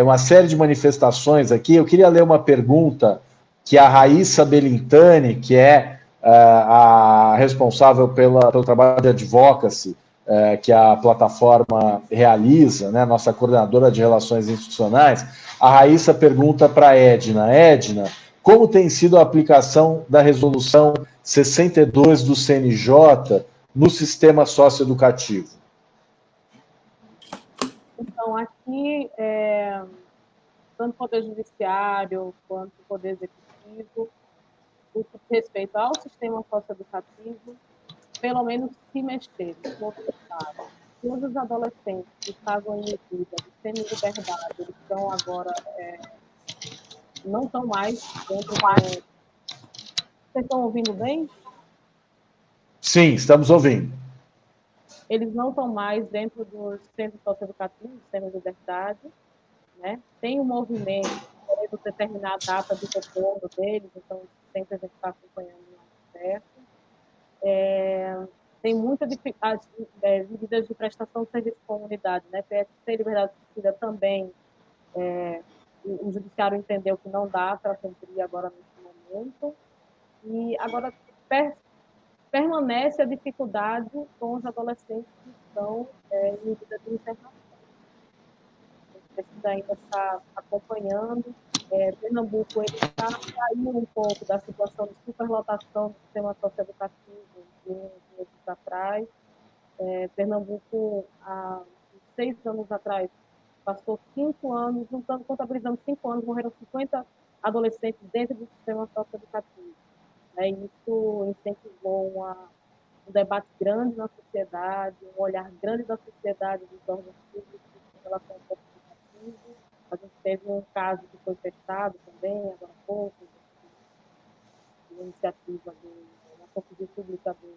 Uma série de manifestações aqui. Eu queria ler uma pergunta que a Raíssa Belintani, que é a responsável pelo trabalho de advocacy que a plataforma realiza, né, nossa coordenadora de relações institucionais, a Raíssa pergunta para a Edna. Edna, como tem sido a aplicação da resolução 62 do CNJ no sistema socioeducativo? Então, aqui, tanto o Poder Judiciário quanto o Poder Executivo, no que diz respeito ao sistema socioeducativo, pelo menos se mexer, se movimentar. Todos os adolescentes que estavam em medida de semi-liberdade, eles estão agora, não estão mais dentro do... Vocês estão ouvindo bem? Sim, estamos ouvindo. Eles não estão mais dentro dos centros socioeducativos, semi-liberdade, né? Tem um movimento querendo determinar a data de retorno deles, então sempre a gente está acompanhando mais perto. Tem muita dificuldade, medidas de prestação de serviço de comunidade, né? PSC, liberdade assistida também, o judiciário entendeu que não dá para cumprir agora nesse momento, e agora permanece a dificuldade com os adolescentes que estão em medida de internação. A gente precisa ainda estar acompanhando. Pernambuco ele está saindo um pouco da situação de superlotação do sistema socioeducativo de uns meses atrás. Pernambuco, há 6 anos atrás, passou 5 anos, juntando, contabilizando 5 anos, morreram 50 adolescentes dentro do sistema socioeducativo. Isso incentivou um debate grande na sociedade, um olhar grande da sociedade, dos órgãos públicos em relação ao sistema educativo. A gente teve um caso que foi fechado também, agora há pouco, de iniciativa da Conselhia Pública do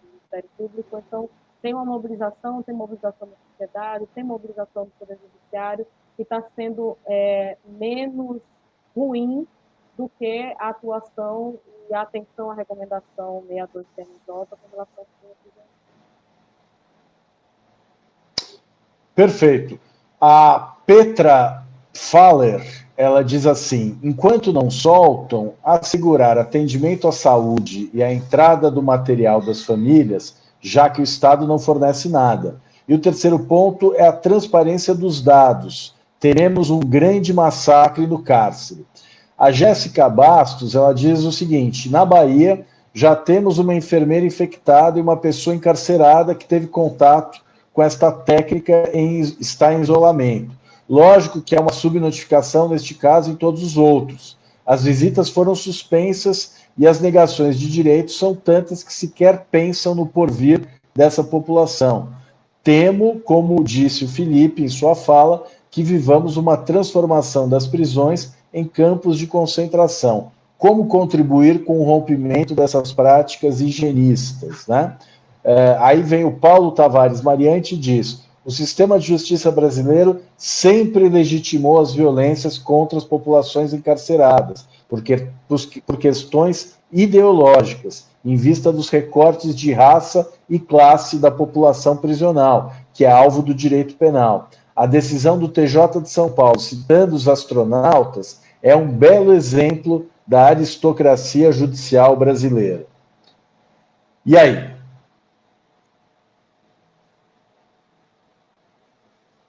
Ministério Público. Então, tem uma mobilização, tem mobilização da sociedade, tem mobilização do Poder Judiciário, que está sendo menos ruim do que a atuação e a atenção à recomendação 62 CNJ com relação ao sistema. Perfeito. A Petra Faller, ela diz assim: enquanto não soltam, assegurar atendimento à saúde e a entrada do material das famílias, já que o Estado não fornece nada. E o terceiro ponto é a transparência dos dados. Teremos um grande massacre no cárcere. A Jéssica Bastos, ela diz o seguinte: na Bahia já temos uma enfermeira infectada e uma pessoa encarcerada que teve contato com esta técnica está em isolamento. Lógico que há uma subnotificação neste caso e em todos os outros. As visitas foram suspensas e as negações de direitos são tantas que sequer pensam no porvir dessa população. Temo, como disse o Felipe em sua fala, que vivamos uma transformação das prisões em campos de concentração. Como contribuir com o rompimento dessas práticas higienistas, né? Aí vem o Paulo Tavares Mariante e diz: o sistema de justiça brasileiro sempre legitimou as violências contra as populações encarceradas, por questões ideológicas, em vista dos recortes de raça e classe da população prisional, que é alvo do direito penal. A decisão do TJ de São Paulo, citando os astronautas, é um belo exemplo da aristocracia judicial brasileira. E aí?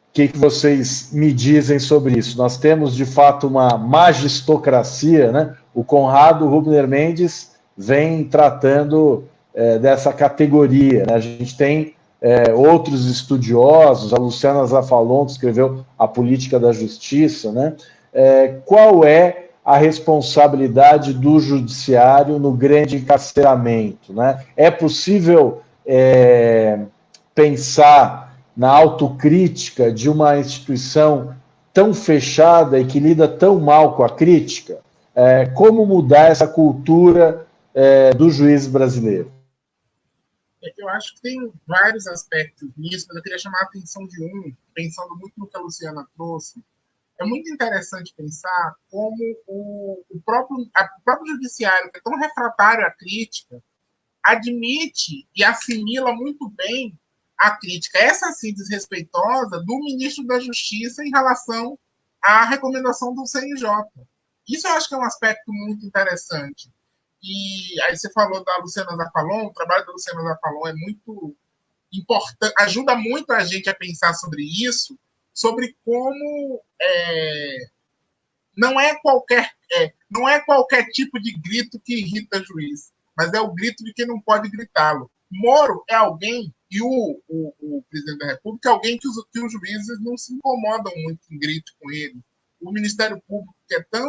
O que vocês me dizem sobre isso? Nós temos, de fato, uma magistocracia, né? O Conrado Rubner Mendes vem tratando dessa categoria, né? A gente tem outros estudiosos, a Luciana Zafalon, que escreveu A Política da Justiça, né? Qual é a responsabilidade do judiciário no grande encarceramento, né? É possível pensar na autocrítica de uma instituição tão fechada e que lida tão mal com a crítica? Como mudar essa cultura do juiz brasileiro? Eu acho que tem vários aspectos nisso, mas eu queria chamar a atenção de um, pensando muito no que a Luciana trouxe. É muito interessante pensar como o próprio judiciário, que é tão refratário à crítica, admite e assimila muito bem a crítica, essa sim desrespeitosa, do ministro da Justiça em relação à recomendação do CNJ. Isso eu acho que é um aspecto muito interessante. E aí você falou da Luciana Zafalon, o trabalho da Luciana Zafalon é muito importante, ajuda muito a gente a pensar sobre isso, sobre como não é qualquer tipo de grito que irrita juiz, mas é o grito de quem não pode gritá-lo. Moro é alguém, e o presidente da República é alguém que os juízes não se incomodam muito em grito com ele. O Ministério Público, que é tão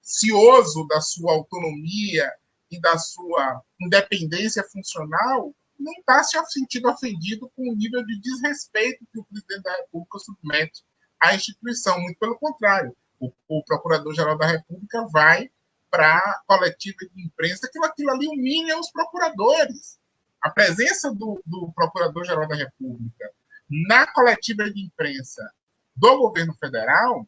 cioso da sua autonomia e da sua independência funcional, não está se sentindo ofendido com o nível de desrespeito que o presidente da República submete à instituição. Muito pelo contrário, o Procurador-Geral da República vai para a coletiva de imprensa, aquilo ali humilha os procuradores. A presença do Procurador-Geral da República na coletiva de imprensa do governo federal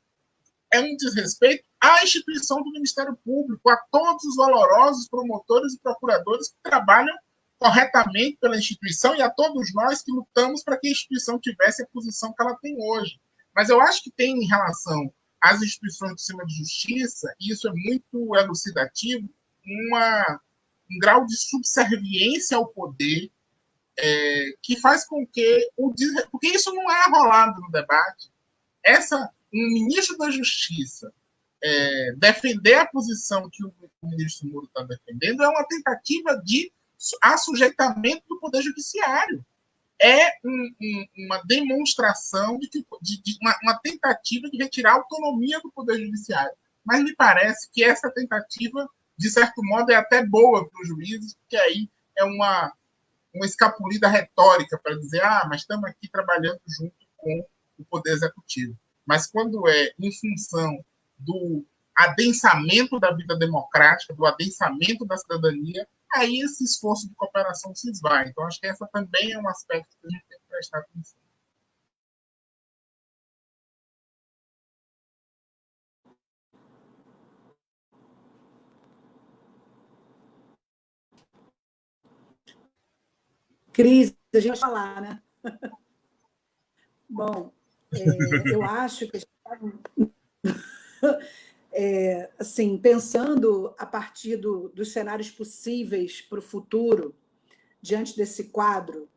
é um desrespeito à instituição do Ministério Público, a todos os valorosos promotores e procuradores que trabalham corretamente pela instituição e a todos nós que lutamos para que a instituição tivesse a posição que ela tem hoje. Mas eu acho que tem, em relação às instituições do sistema de justiça, e isso é muito elucidativo, um grau de subserviência ao poder que faz com que porque isso não é rolado no debate. Um ministro da Justiça defender a posição que o ministro Moro está defendendo é uma tentativa de assujeitamento do Poder Judiciário. É uma demonstração de uma tentativa de retirar a autonomia do Poder Judiciário. Mas me parece que essa tentativa, de certo modo, é até boa para os juízes, porque aí é uma escapulida retórica para dizer mas estamos aqui trabalhando junto com o Poder Executivo. Mas quando é em função do adensamento da vida democrática, do adensamento da cidadania, aí esse esforço de cooperação se esvai. Então, acho que essa também é um aspecto que a gente tem que prestar atenção. Cris, a gente vai falar, né? Bom, eu acho que assim, pensando a partir dos cenários possíveis para o futuro, diante desse quadro,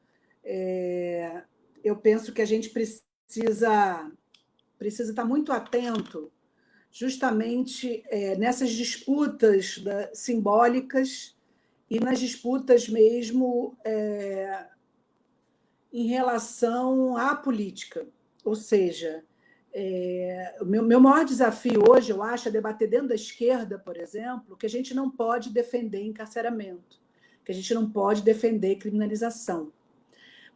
eu penso que a gente precisa estar muito atento justamente nessas disputas simbólicas e nas disputas mesmo em relação à política. Ou seja, o meu maior desafio hoje, eu acho, é debater dentro da esquerda, por exemplo, que a gente não pode defender encarceramento, que a gente não pode defender criminalização.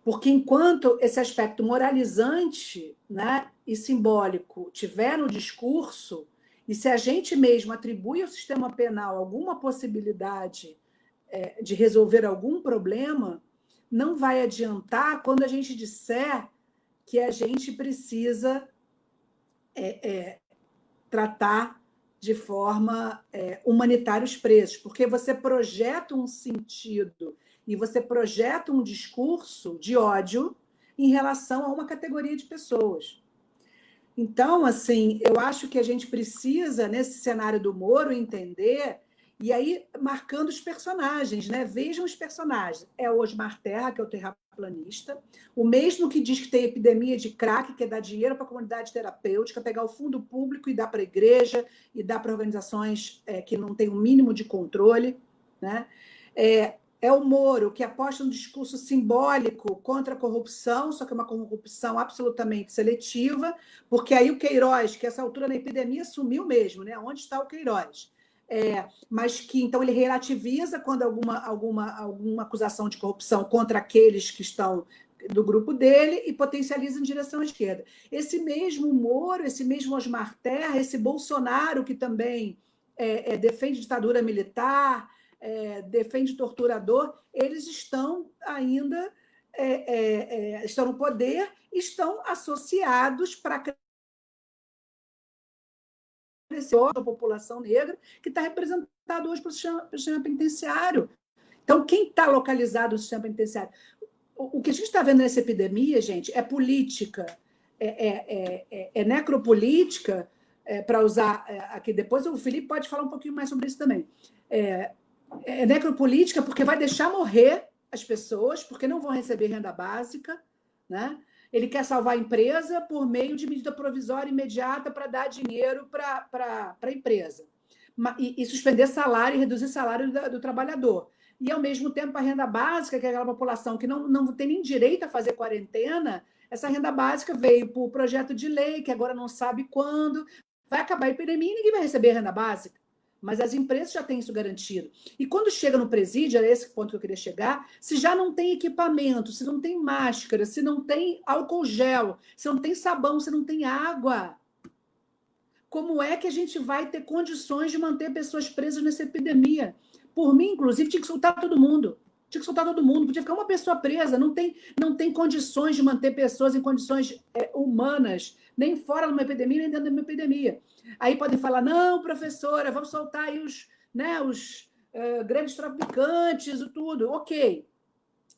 Porque enquanto esse aspecto moralizante, né, e simbólico tiver no discurso, e se a gente mesmo atribui ao sistema penal alguma possibilidade de resolver algum problema, não vai adiantar quando a gente disser que a gente precisa tratar de forma humanitária os presos, porque você projeta um sentido e você projeta um discurso de ódio em relação a uma categoria de pessoas. Então, assim, eu acho que a gente precisa, nesse cenário do Moro, entender, e aí marcando os personagens, né? Vejam os personagens. É o Osmar Terra, que é o terraplanista, o mesmo que diz que tem epidemia de crack, que é dar dinheiro para a comunidade terapêutica, pegar o fundo público e dar para a igreja, e dar para organizações que não têm um mínimo de controle, né? É o Moro, que aposta no discurso simbólico contra a corrupção, só que é uma corrupção absolutamente seletiva, porque aí o Queiroz, que essa altura na epidemia sumiu mesmo, né? Onde está o Queiroz? Mas que então ele relativiza quando alguma acusação de corrupção contra aqueles que estão do grupo dele e potencializa em direção à esquerda. Esse mesmo Moro, esse mesmo Osmar Terra, esse Bolsonaro que também defende ditadura militar, defende torturador, eles estão ainda estão no poder, estão associados para a população negra que está representado hoje pelo sistema penitenciário. Então, quem está localizado no sistema penitenciário? O que a gente está vendo nessa epidemia, gente, é política, é necropolítica, para usar aqui. Depois o Felipe pode falar um pouquinho mais sobre isso também. É necropolítica porque vai deixar morrer as pessoas, porque não vão receber renda básica, né? Ele quer salvar a empresa por meio de medida provisória imediata para dar dinheiro para a empresa. E suspender salário e reduzir salário do trabalhador. E, ao mesmo tempo, a renda básica, que é aquela população que não tem nem direito a fazer quarentena, essa renda básica veio por projeto de lei, que agora não sabe quando, vai acabar a epidemia e ninguém vai receber renda básica. mas as empresas já têm isso garantido. E quando chega no presídio, era esse ponto que eu queria chegar, se já não tem equipamento, se não tem máscara, se não tem álcool gel, se não tem sabão, se não tem água, como é que a gente vai ter condições de manter pessoas presas nessa epidemia? Por mim, inclusive, tinha que soltar todo mundo. Tinha que soltar todo mundo. Podia ficar uma pessoa presa. Não tem condições de manter pessoas em condições humanas, nem fora de uma epidemia, nem dentro de uma epidemia. Aí podem falar, não, professora, vamos soltar aí os grandes traficantes e tudo. Ok.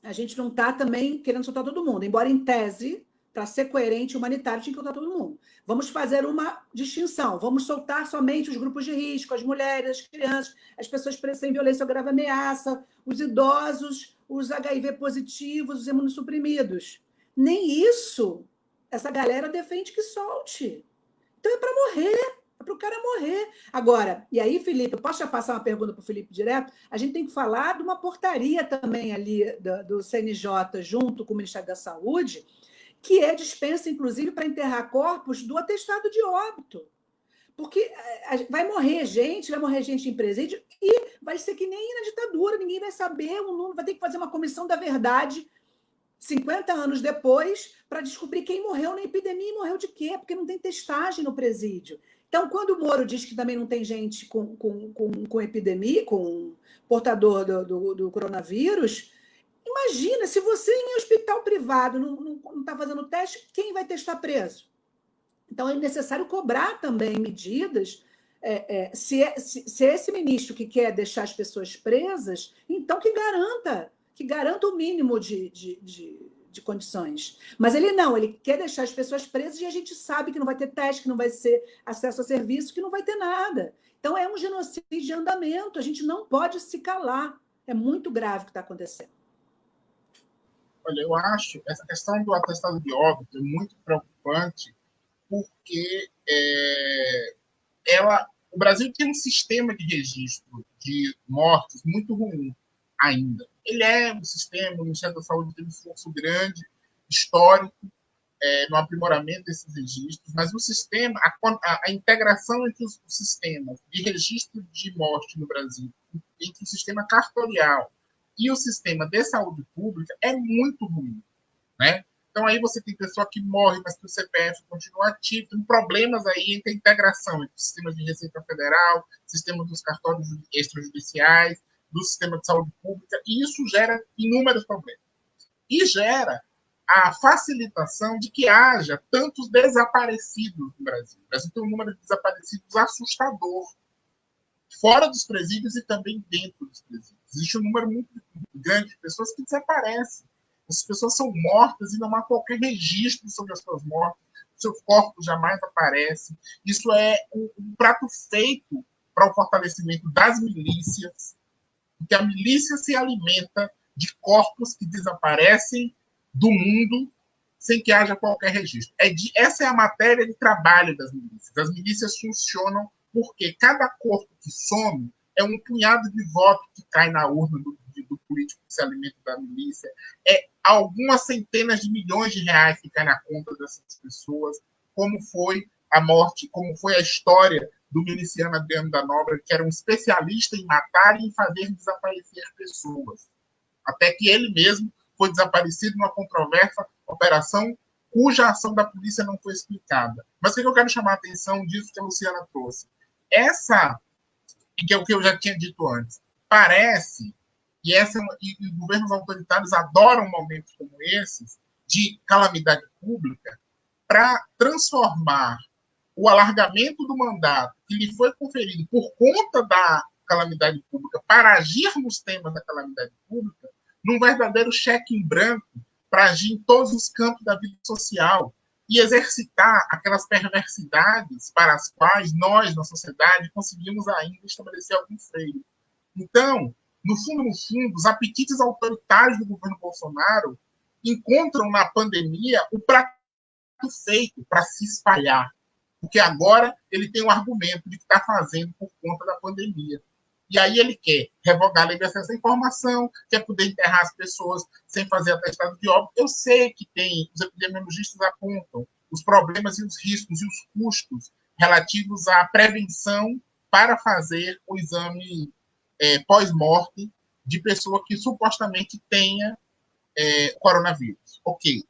A gente não está também querendo soltar todo mundo, embora em tese, para ser coerente e humanitário, tinha que soltar todo mundo. Vamos fazer uma distinção. Vamos soltar somente os grupos de risco, as mulheres, as crianças, as pessoas presas sem violência ou grave ameaça, os idosos, os HIV positivos, os imunossuprimidos. Nem isso essa galera defende que solte. Então é para morrer. É para o cara morrer. Agora, e aí, Felipe, eu posso já passar uma pergunta para o Felipe direto? A gente tem que falar de uma portaria também ali do CNJ, junto com o Ministério da Saúde, que é dispensa, inclusive, para enterrar corpos do atestado de óbito. Porque vai morrer gente em presídio e vai ser que nem na ditadura, ninguém vai saber, o número vai ter que fazer uma comissão da verdade 50 anos depois para descobrir quem morreu na epidemia e morreu de quê, porque não tem testagem no presídio. Então, quando o Moro diz que também não tem gente com epidemia, com portador do coronavírus, imagina, se você em hospital privado não está fazendo teste, quem vai testar preso? Então, é necessário cobrar também medidas. Se esse ministro que quer deixar as pessoas presas, então que garanta o mínimo de condições. Mas ele não, ele quer deixar as pessoas presas e a gente sabe que não vai ter teste, que não vai ser acesso a serviço, que não vai ter nada. Então, é um genocídio de andamento, a gente não pode se calar. É muito grave o que está acontecendo. Olha, eu acho essa questão do atestado de óbito é muito preocupante, porque o Brasil tem um sistema de registro de mortes muito ruim ainda. Ele é um sistema, o Ministério da Saúde tem um esforço grande, histórico, no aprimoramento desses registros, mas o sistema, a integração entre os sistemas de registro de morte no Brasil, entre o sistema cartorial e o sistema de saúde pública, é muito ruim, né? Então, aí você tem pessoa que morre, mas que o CPF continua ativo. Tem problemas aí entre a integração entre o sistema de Receita Federal, sistema dos cartórios extrajudiciais, do sistema de saúde pública, e isso gera inúmeros problemas. E gera a facilitação de que haja tantos desaparecidos no Brasil. O Brasil tem um número de desaparecidos assustador, fora dos presídios e também dentro dos presídios. Existe um número muito grande de pessoas que desaparecem. As pessoas são mortas e não há qualquer registro sobre as suas mortes, seu corpo jamais aparece. Isso é um prato feito para o fortalecimento das milícias, porque a milícia se alimenta de corpos que desaparecem do mundo sem que haja qualquer registro. Essa é a matéria de trabalho das milícias. As milícias funcionam porque cada corpo que some é um punhado de votos que cai na urna do político que se alimenta da milícia, é algumas centenas de milhões de reais que caem na conta dessas pessoas, como foi a morte, como foi a história do miliciano Adriano da Nóbrega, que era um especialista em matar e em fazer desaparecer pessoas. Até que ele mesmo foi desaparecido numa controversa operação cuja ação da polícia não foi explicada. Mas o que eu quero chamar a atenção disso que a Luciana trouxe? Que é o que eu já tinha dito antes, parece, e governos autoritários adoram momentos como esses, de calamidade pública, para transformar o alargamento do mandato que lhe foi conferido por conta da calamidade pública para agir nos temas da calamidade pública num verdadeiro cheque em branco para agir em todos os campos da vida social e exercitar aquelas perversidades para as quais nós, na sociedade, conseguimos ainda estabelecer algum freio. Então, no fundo, os apetites autoritários do governo Bolsonaro encontram na pandemia o prato feito para se espalhar, porque agora ele tem um argumento de que está fazendo por conta da pandemia. E aí ele quer revogar a lei de acesso à informação, quer poder enterrar as pessoas sem fazer atestado de óbito. Eu sei que os epidemiologistas apontam os problemas e os riscos e os custos relativos à prevenção para fazer o exame pós-morte de pessoa que supostamente tenha coronavírus. Ok.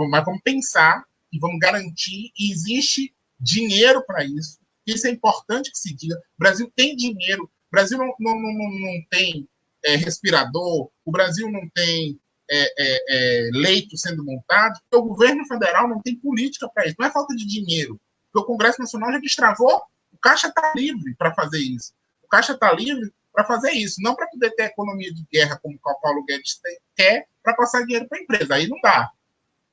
Mas vamos pensar e vamos garantir que existe dinheiro para isso. Isso é importante que se diga. O Brasil tem dinheiro. O Brasil não tem respirador. O Brasil não tem leito sendo montado. Porque o governo federal não tem política para isso. Não é falta de dinheiro. Porque o Congresso Nacional já destravou. O Caixa está livre para fazer isso. O Caixa está livre para fazer isso. Não para poder ter economia de guerra, como o Paulo Guedes quer, para passar dinheiro para a empresa. Aí não dá.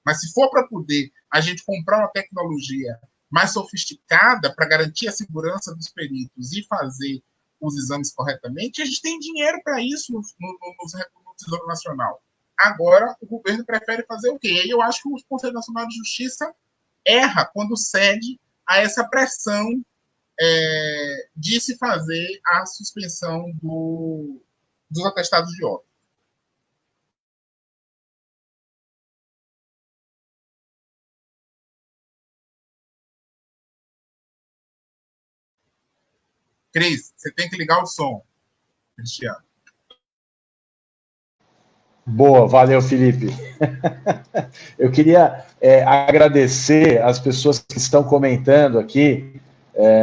Mas se for para poder a gente comprar uma tecnologia mais sofisticada para garantir a segurança dos peritos e fazer os exames corretamente, a gente tem dinheiro para isso no Tesouro Nacional. Agora, o governo prefere fazer o quê? E eu acho que o Conselho Nacional de Justiça erra quando cede a essa pressão de se fazer a suspensão dos atestados de óbito. Cris, você tem que ligar o som, Cristiano. Boa, valeu, Felipe. Eu queria agradecer as pessoas que estão comentando aqui,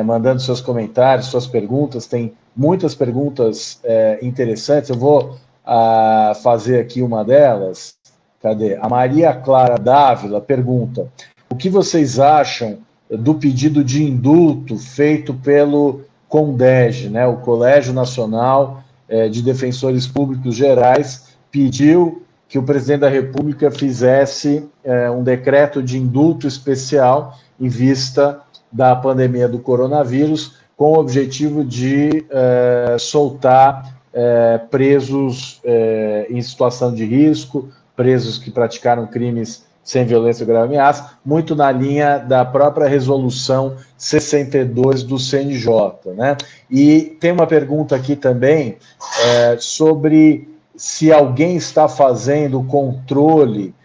mandando seus comentários, suas perguntas. Tem muitas perguntas interessantes. Eu vou fazer aqui uma delas. Cadê? A Maria Clara Dávila pergunta: o que vocês acham do pedido de indulto feito pelo CONDEG, né, o Colégio Nacional de Defensores Públicos Gerais, pediu que o presidente da República fizesse um decreto de indulto especial em vista da pandemia do coronavírus, com o objetivo de soltar presos em situação de risco, presos que praticaram crimes sem violência ou grave ameaça, muito na linha da própria resolução 62 do CNJ, né? E tem uma pergunta aqui também sobre se alguém está fazendo controle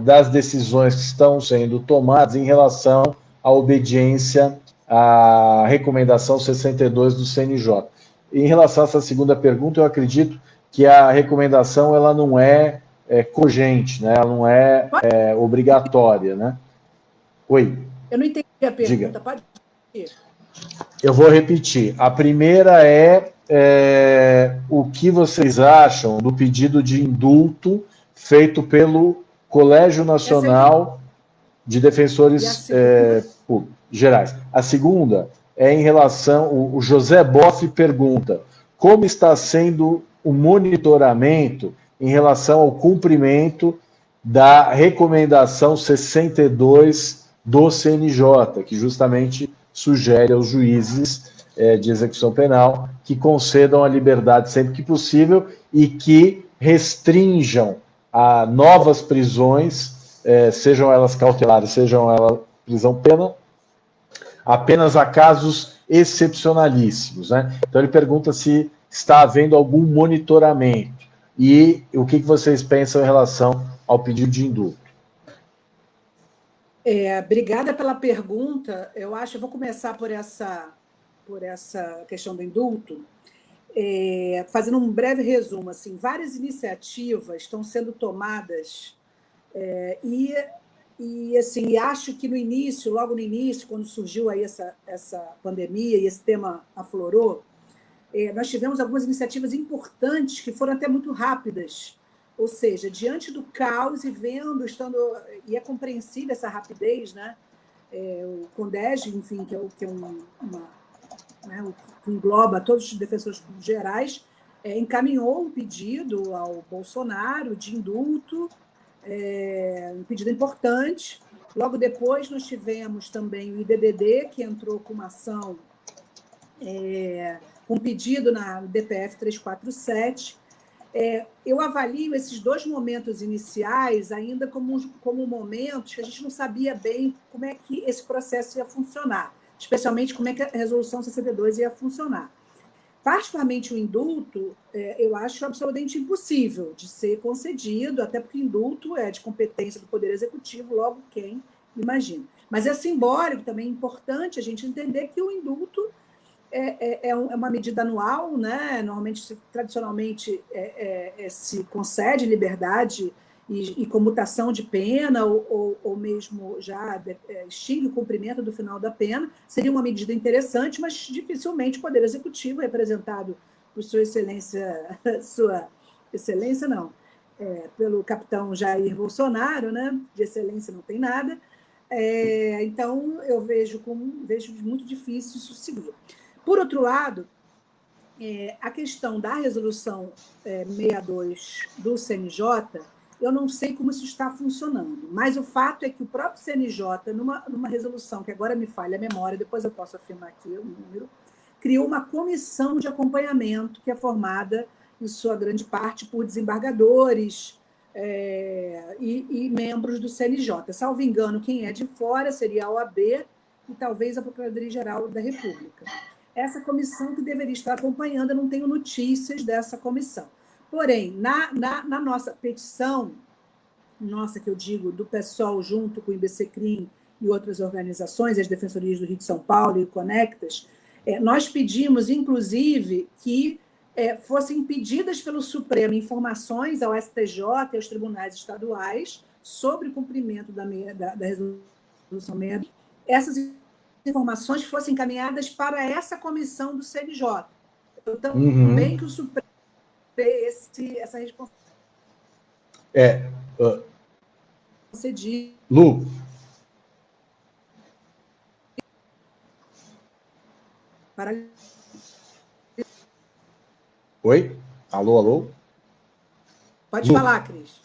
das decisões que estão sendo tomadas em relação à obediência à recomendação 62 do CNJ. Em relação a essa segunda pergunta, eu acredito que a recomendação ela não é cogente, né? Ela não é obrigatória, né? Oi. Eu não entendi a pergunta, diga. Pode repetir. Eu vou repetir. A primeira o que vocês acham do pedido de indulto feito pelo Colégio Nacional de Defensores Públicos Gerais. A segunda é em relação, o José Boff pergunta, como está sendo o monitoramento em relação ao cumprimento da recomendação 62 do CNJ, que justamente sugere aos juízes de execução penal que concedam a liberdade sempre que possível e que restringam a novas prisões, sejam elas cautelares, sejam elas prisão-pena, apenas a casos excepcionalíssimos, né? Então ele pergunta se está havendo algum monitoramento e o que vocês pensam em relação ao pedido de indulto. Obrigada pela pergunta. Eu vou começar por essa questão do indulto, fazendo um breve resumo. Assim, várias iniciativas estão sendo tomadas e assim, acho que logo no início, quando surgiu aí essa pandemia e esse tema aflorou, nós tivemos algumas iniciativas importantes que foram até muito rápidas. Ou seja, diante do caos e é compreensível essa rapidez, né? O CONDEG, enfim, que engloba todos os defensores públicos gerais, encaminhou um pedido ao Bolsonaro de indulto, um pedido importante. Logo depois, nós tivemos também o IDDD, que entrou com uma ação, com um pedido na DPF 347. Eu avalio esses dois momentos iniciais ainda como momentos que a gente não sabia bem como é que esse processo ia funcionar, especialmente como é que a resolução 62 ia funcionar. Particularmente o indulto, eu acho absolutamente impossível de ser concedido, até porque o indulto é de competência do Poder Executivo, logo quem imagina. Mas é simbólico, também é importante a gente entender que o indulto é uma medida anual, né? Normalmente, tradicionalmente, se concede liberdade e comutação de pena, ou mesmo já extingue o cumprimento do final da pena. Seria uma medida interessante, mas dificilmente o Poder Executivo, representado por Sua Excelência, não, pelo capitão Jair Bolsonaro, né? De excelência não tem nada. Então, eu vejo muito difícil isso seguir. Por outro lado, a questão da resolução 62 do CNJ, eu não sei como isso está funcionando, mas o fato é que o próprio CNJ, numa resolução que agora me falha a memória, depois eu posso afirmar aqui o número, criou uma comissão de acompanhamento que é formada, em sua grande parte, por desembargadores e membros do CNJ. Salvo engano, quem é de fora seria a OAB e talvez a Procuradoria-Geral da República. Essa comissão que deveria estar acompanhando, eu não tenho notícias dessa comissão. Porém, na nossa petição, nossa, que eu digo, do PSOL junto com o IBCCRIM e outras organizações, as Defensorias do Rio de São Paulo e o Conectas, nós pedimos, inclusive, que fossem pedidas pelo Supremo informações ao STJ e aos tribunais estaduais sobre o cumprimento da resolução 62. Essas informações fossem encaminhadas para essa comissão do CNJ. Então, também que o Supremo tem essa responsabilidade. Lu. Oi? Alô? Pode falar, Cris.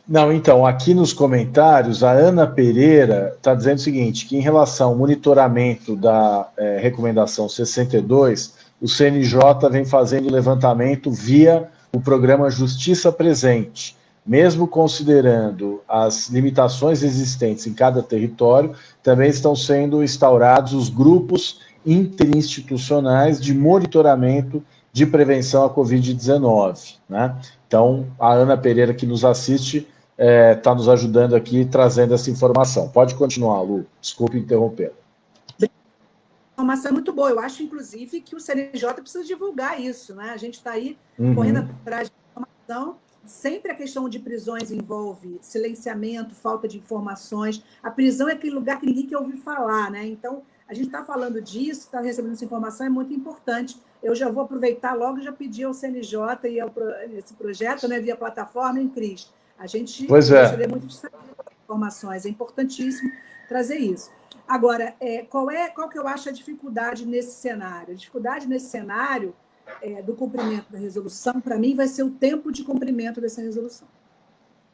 Não, então, aqui nos comentários, a Ana Pereira está dizendo o seguinte, que em relação ao monitoramento da recomendação 62, o CNJ vem fazendo levantamento via o programa Justiça Presente. Mesmo considerando as limitações existentes em cada território, também estão sendo instaurados os grupos interinstitucionais de monitoramento de prevenção à Covid-19, né? Então, a Ana Pereira, que nos assiste, está nos ajudando aqui, trazendo essa informação. Pode continuar, Lu. Desculpe interromper. A informação é muito boa. Eu acho, inclusive, que o CNJ precisa divulgar isso, né? A gente está aí correndo atrás de informação. Sempre a questão de prisões envolve silenciamento, falta de informações. A prisão é aquele lugar que ninguém quer ouvir falar, né? Então, a gente está falando disso, está recebendo essa informação, é muito importante. Eu já vou aproveitar logo e já pedir ao CNJ e esse projeto, né, via plataforma em Cris. A gente gostaria muito de saber informações, é importantíssimo trazer isso. Agora, qual que eu acho a dificuldade nesse cenário? A dificuldade nesse cenário do cumprimento da resolução, para mim, vai ser o tempo de cumprimento dessa resolução.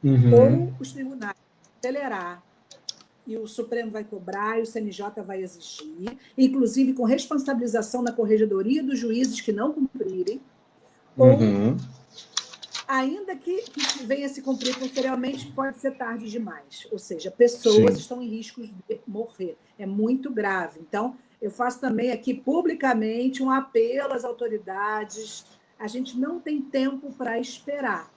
Ou os tribunais vão acelerar, e o Supremo vai cobrar, e o CNJ vai exigir, inclusive com responsabilização da corregedoria dos juízes que não cumprirem, ou, ainda que venha se cumprir posteriormente, pode ser tarde demais. Ou seja, pessoas estão em risco de morrer. É muito grave. Então, eu faço também aqui publicamente um apelo às autoridades. A gente não tem tempo para esperar.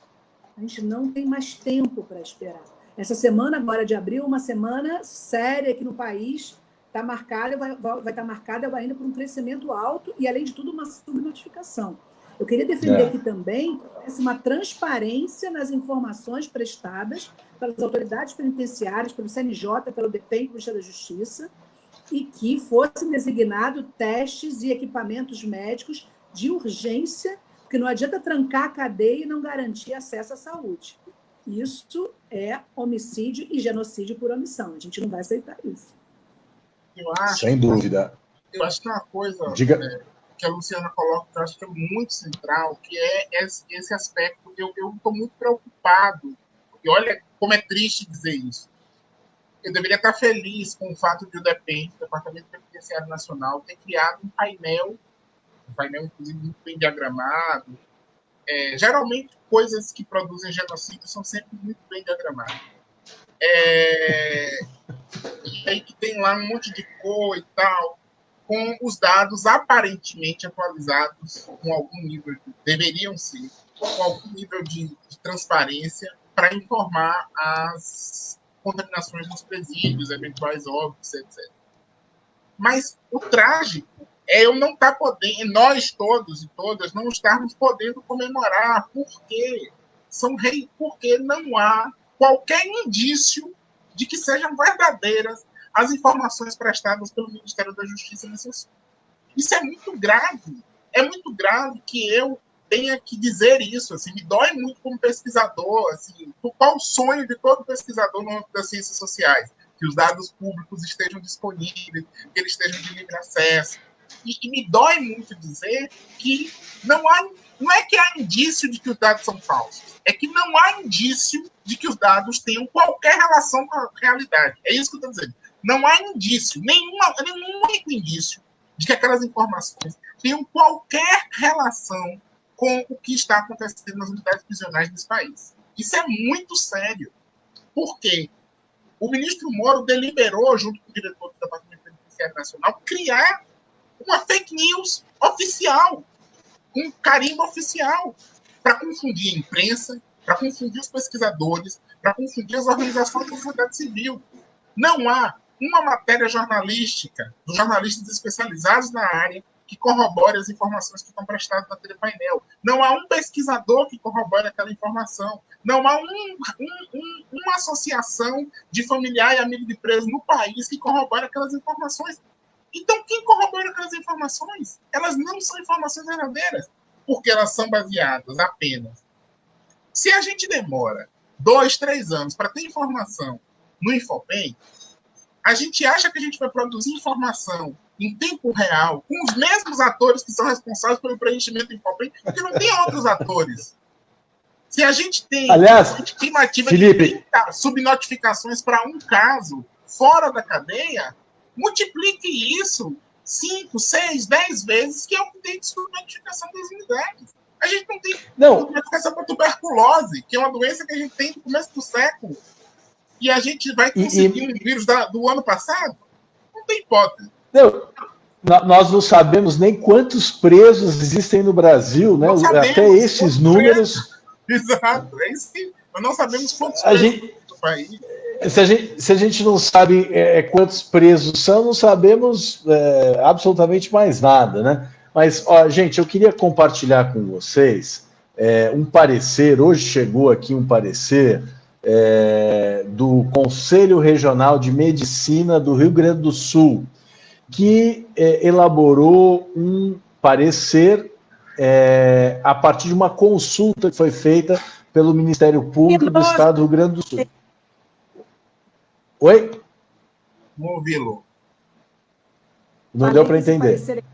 A gente não tem mais tempo para esperar. Essa semana, agora de abril, uma semana séria aqui no país, está marcada, vai estar marcada ainda por um crescimento alto e, além de tudo, uma subnotificação. Eu queria defender aqui também uma transparência nas informações prestadas pelas autoridades penitenciárias, pelo CNJ, pelo DPEM, pelo Ministério da Justiça, e que fossem designados testes e equipamentos médicos de urgência, porque não adianta trancar a cadeia e não garantir acesso à saúde. Isso é homicídio e genocídio por omissão. A gente não vai aceitar isso. Sem dúvida. Eu acho que é uma coisa que a Luciana coloca, que eu acho que é muito central, que é esse aspecto. Eu estou muito preocupado. E olha como é triste dizer isso. Eu deveria estar feliz com o fato de o DPEM, o Departamento Penitenciário Nacional, ter criado um painel inclusive muito bem diagramado. Geralmente, coisas que produzem genocídio são sempre muito bem diagramadas. E aí que tem lá um monte de cor e tal, com os dados aparentemente atualizados com algum nível, deveriam ser, com algum nível de transparência para informar as contaminações nos presídios, eventuais óbitos, etc. Mas o trágico eu não estar podendo, nós todos e todas não estarmos podendo comemorar, porque não há qualquer indício de que sejam verdadeiras as informações prestadas pelo Ministério da Justiça nesse assunto. Isso é muito grave. É muito grave que eu tenha que dizer isso. Assim, me dói muito como pesquisador. Assim, qual o sonho de todo pesquisador no âmbito das ciências sociais? Que os dados públicos estejam disponíveis, que eles estejam de livre acesso. E me dói muito dizer que não é que há indício de que os dados são falsos, é que não há indício de que os dados tenham qualquer relação com a realidade. É isso que eu estou dizendo. Não há indício, nenhum único indício de que aquelas informações tenham qualquer relação com o que está acontecendo nas unidades prisionais desse país. Isso é muito sério. Por quê? O ministro Moro deliberou, junto com o diretor do Departamento Penitenciário Nacional, criar uma fake news oficial, um carimbo oficial, para confundir a imprensa, para confundir os pesquisadores, para confundir as organizações da sociedade civil. Não há uma matéria jornalística, dos jornalistas especializados na área, que corrobore as informações que estão prestadas na telepainel. Não há um pesquisador que corrobore aquela informação. Não há uma associação de familiar e amigo de preso no país que corrobore aquelas informações. Então, quem corrobora aquelas informações? Elas não são informações verdadeiras, porque elas são baseadas apenas. Se a gente demora 2, 3 anos para ter informação no Infopem, a gente acha que a gente vai produzir informação em tempo real com os mesmos atores que são responsáveis pelo preenchimento do Infopem, porque não tem outros atores. Se a gente tem estimativa de 30 subnotificações para um caso fora da cadeia, multiplique isso 5, 6, 10 vezes, que é o que tem de subnotificação das unidades. A gente não tem subnotificação para tuberculose, que é uma doença que a gente tem no começo do século. E a gente vai conseguir um vírus do ano passado? Não tem hipótese. Nós não sabemos nem quantos presos existem no Brasil, né? Até esses números. Exato, é isso. Nós não sabemos quantos presos no país. Se a gente não sabe quantos presos são, não sabemos absolutamente mais nada, né? Mas, gente, eu queria compartilhar com vocês um parecer. Hoje chegou aqui um parecer do Conselho Regional de Medicina do Rio Grande do Sul, que elaborou um parecer a partir de uma consulta que foi feita pelo Ministério Público do Estado do Rio Grande do Sul. Oi? Vou ouvi-lo. Não deu para entender.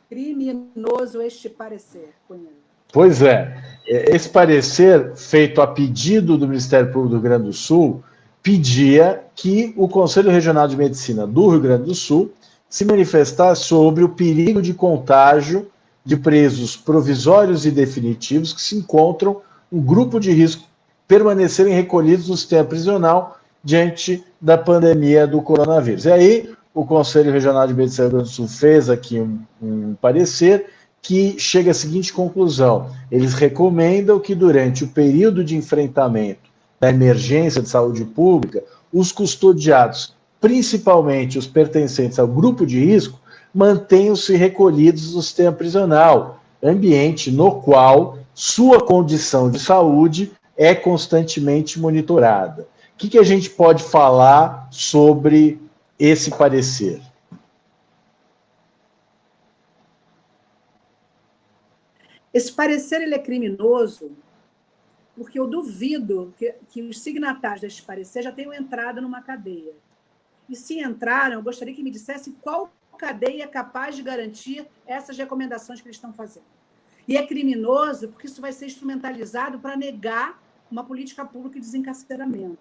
Criminoso este parecer, Cunha. Pois é. Esse parecer, feito a pedido do Ministério Público do Rio Grande do Sul, pedia que o Conselho Regional de Medicina do Rio Grande do Sul se manifestasse sobre o perigo de contágio de presos provisórios e definitivos que se encontram um grupo de risco permanecerem recolhidos no sistema prisional diante da pandemia do coronavírus. E aí, o Conselho Regional de Medicina do Rio Grande do Sul fez aqui um parecer que chega à seguinte conclusão: eles recomendam que durante o período de enfrentamento da emergência de saúde pública, os custodiados, principalmente os pertencentes ao grupo de risco, mantenham-se recolhidos no sistema prisional, ambiente no qual sua condição de saúde é constantemente monitorada. O que a gente pode falar sobre esse parecer? Esse parecer ele é criminoso porque eu duvido que os signatários deste parecer já tenham entrado numa cadeia. E se entraram, eu gostaria que me dissessem qual cadeia é capaz de garantir essas recomendações que eles estão fazendo. E é criminoso porque isso vai ser instrumentalizado para negar uma política pública de desencarceramento.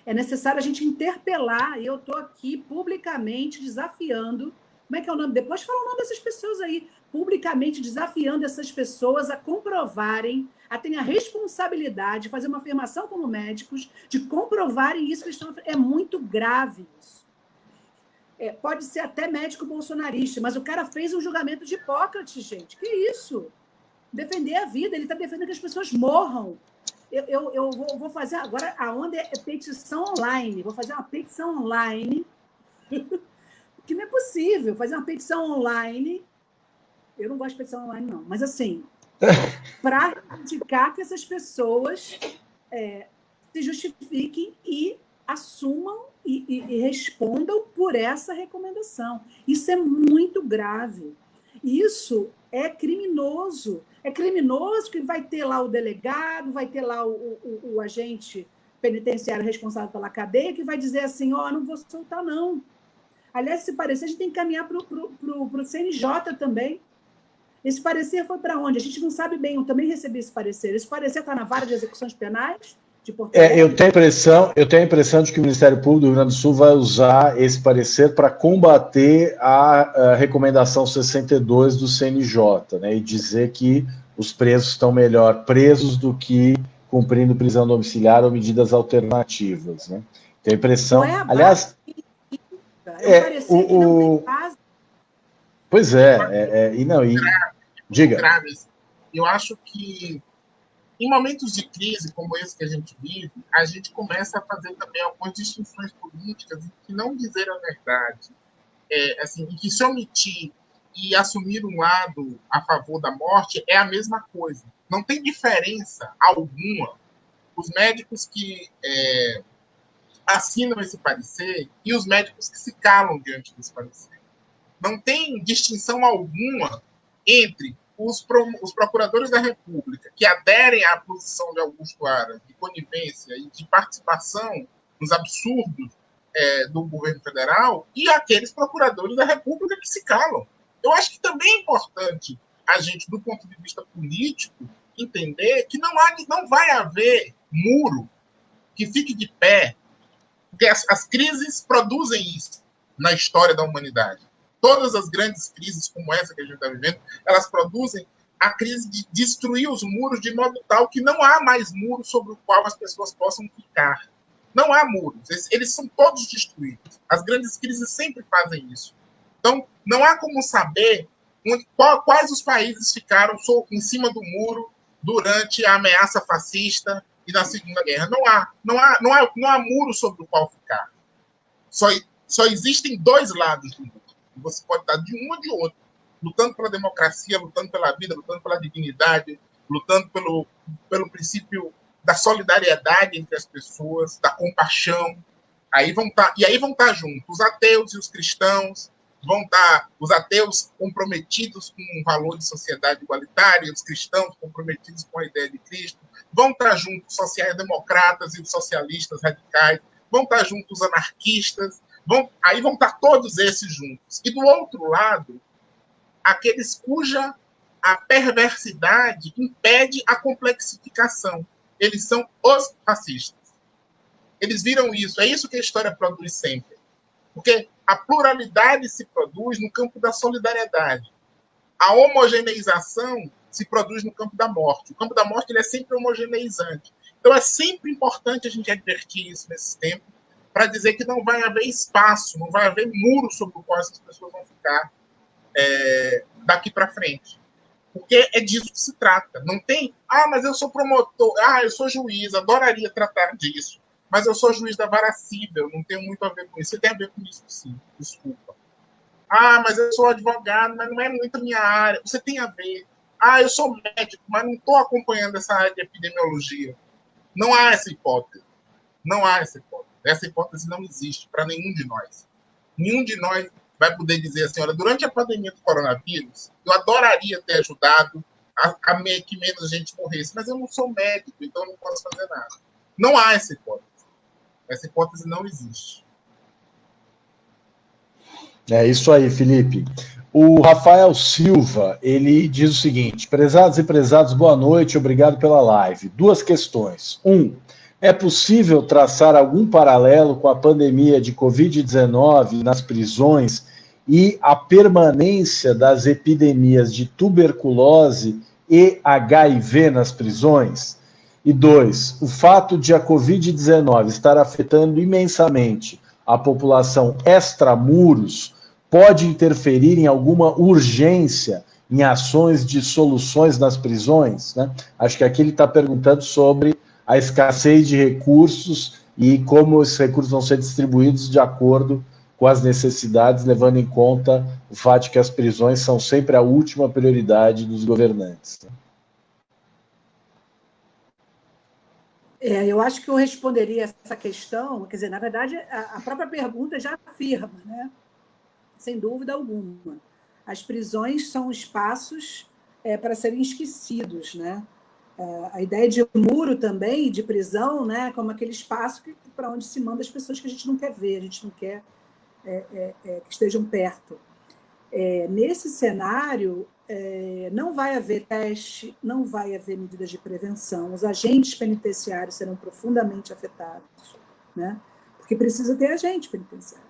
É necessário a gente interpelar, e eu estou aqui publicamente desafiando, como é que é o nome? Depois fala o nome dessas pessoas aí, publicamente desafiando essas pessoas a comprovarem, a terem a responsabilidade de fazer uma afirmação como médicos, de comprovarem isso que eles estão... É muito grave isso. Pode ser até médico bolsonarista, mas o cara fez um julgamento de Hipócrates, gente. Que isso? Defender a vida, ele está defendendo que as pessoas morram. Eu vou fazer agora, a onda é petição online, vou fazer uma petição online, que não é possível fazer uma petição online. Eu não gosto de petição online, não, mas assim, para indicar que essas pessoas se justifiquem e assumam e respondam por essa recomendação. Isso é muito grave. Isso é criminoso. É criminoso que vai ter lá o delegado, vai ter lá o agente penitenciário responsável pela cadeia, que vai dizer assim, não vou soltar, não. Aliás, esse parecer a gente tem que caminhar para o CNJ também. Esse parecer foi para onde? A gente não sabe bem, eu também recebi esse parecer. Esse parecer está na vara de execuções penais de Porto Alegre? Eu tenho a impressão de que o Ministério Público do Rio Grande do Sul vai usar esse parecer para combater a recomendação 62 do CNJ, né, e dizer que os presos estão melhor presos do que cumprindo prisão domiciliar ou medidas alternativas. Né? Tenho a impressão... Não é a base, aliás, é um parecer que não tem base. Pois diga. Eu acho que em momentos de crise como esse que a gente vive, a gente começa a fazer também algumas distinções políticas e que não dizer a verdade, assim, e que se omitir e assumir um lado a favor da morte é a mesma coisa. Não tem diferença alguma. Os médicos que assinam esse parecer e os médicos que se calam diante desse parecer. Não tem distinção alguma entre os procuradores da República que aderem à posição de Augusto Aras de conivência e de participação nos absurdos do governo federal e aqueles procuradores da República que se calam. Eu acho que também é importante a gente, do ponto de vista político, entender que não vai haver muro que fique de pé, porque as crises produzem isso na história da humanidade. Todas as grandes crises como essa que a gente está vivendo, elas produzem a crise de destruir os muros de modo tal que não há mais muro sobre o qual as pessoas possam ficar. Não há muros, eles são todos destruídos. As grandes crises sempre fazem isso. Então, não há como saber quais os países ficaram em cima do muro durante a ameaça fascista e na Segunda Guerra. Não há muro sobre o qual ficar. Só existem dois lados do muro. Você pode estar de um ou de outro, lutando pela democracia, lutando pela vida, lutando pela dignidade, lutando pelo princípio da solidariedade entre as pessoas, da compaixão. Aí vão estar juntos os ateus e os cristãos, vão estar os ateus comprometidos com um valor de sociedade igualitária, os cristãos comprometidos com a ideia de Cristo, vão estar juntos os sociais-democratas e os socialistas radicais, vão estar juntos os anarquistas, aí vão estar todos esses juntos. E do outro lado, aqueles cuja a perversidade impede a complexificação. Eles são os fascistas. Eles viram isso. É isso que a história produz sempre. Porque a pluralidade se produz no campo da solidariedade. A homogeneização se produz no campo da morte. O campo da morte ele é sempre homogeneizante. Então é sempre importante a gente advertir isso nesse tempo, para dizer que não vai haver espaço, não vai haver muro sobre o qual essas pessoas vão ficar daqui para frente. Porque é disso que se trata. Não tem, mas eu sou promotor, eu sou juiz, adoraria tratar disso, mas eu sou juiz da vara civil, não tenho muito a ver com isso. Você tem a ver com isso, sim, desculpa. Mas eu sou advogado, mas não é muito a minha área. Você tem a ver. Eu sou médico, mas não estou acompanhando essa área de epidemiologia. Não há essa hipótese. Não há essa hipótese. Essa hipótese não existe para nenhum de nós. Nenhum de nós vai poder dizer assim, olha, durante a pandemia do coronavírus, eu adoraria ter ajudado a que menos gente morresse, mas eu não sou médico, então eu não posso fazer nada. Não há essa hipótese. Essa hipótese não existe. É isso aí, Felipe. O Rafael Silva, ele diz o seguinte: prezados e prezados, boa noite, obrigado pela live. Duas questões. É possível traçar algum paralelo com a pandemia de Covid-19 nas prisões e a permanência das epidemias de tuberculose e HIV nas prisões? E 2, o fato de a Covid-19 estar afetando imensamente a população extramuros pode interferir em alguma urgência em ações de soluções nas prisões? Né? Acho que aqui ele está perguntando sobre a escassez de recursos e como esses recursos vão ser distribuídos de acordo com as necessidades, levando em conta o fato de que as prisões são sempre a última prioridade dos governantes. Eu acho que eu responderia essa questão, quer dizer, na verdade, a própria pergunta já afirma, né? Sem dúvida alguma. As prisões são espaços para serem esquecidos, né? A ideia de muro também, de prisão, né? Como aquele espaço para onde se manda as pessoas que a gente não quer ver, a gente não quer que estejam perto. Nesse cenário, não vai haver teste, não vai haver medidas de prevenção, os agentes penitenciários serão profundamente afetados, né? Porque precisa ter agente penitenciário.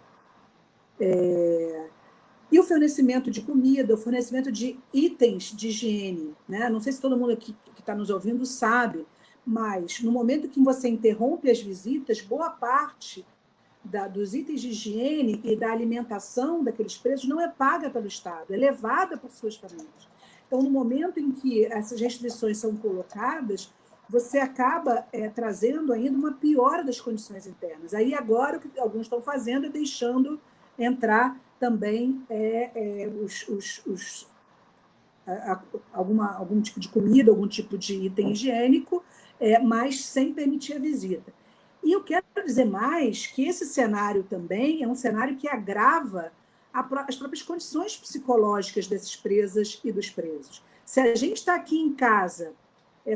E o fornecimento de comida, o fornecimento de itens de higiene, né? Não sei se todo mundo aqui que está nos ouvindo sabe, mas no momento que você interrompe as visitas, boa parte dos itens de higiene e da alimentação daqueles presos não é paga pelo Estado, é levada por suas famílias. Então, no momento em que essas restrições são colocadas, você acaba trazendo ainda uma piora das condições internas. Aí, agora, o que alguns estão fazendo é deixando entrar também algum tipo de comida, algum tipo de item higiênico, mas sem permitir a visita. E eu quero dizer mais que esse cenário também é um cenário que agrava as próprias condições psicológicas dessas presas e dos presos. Se a gente está aqui em casa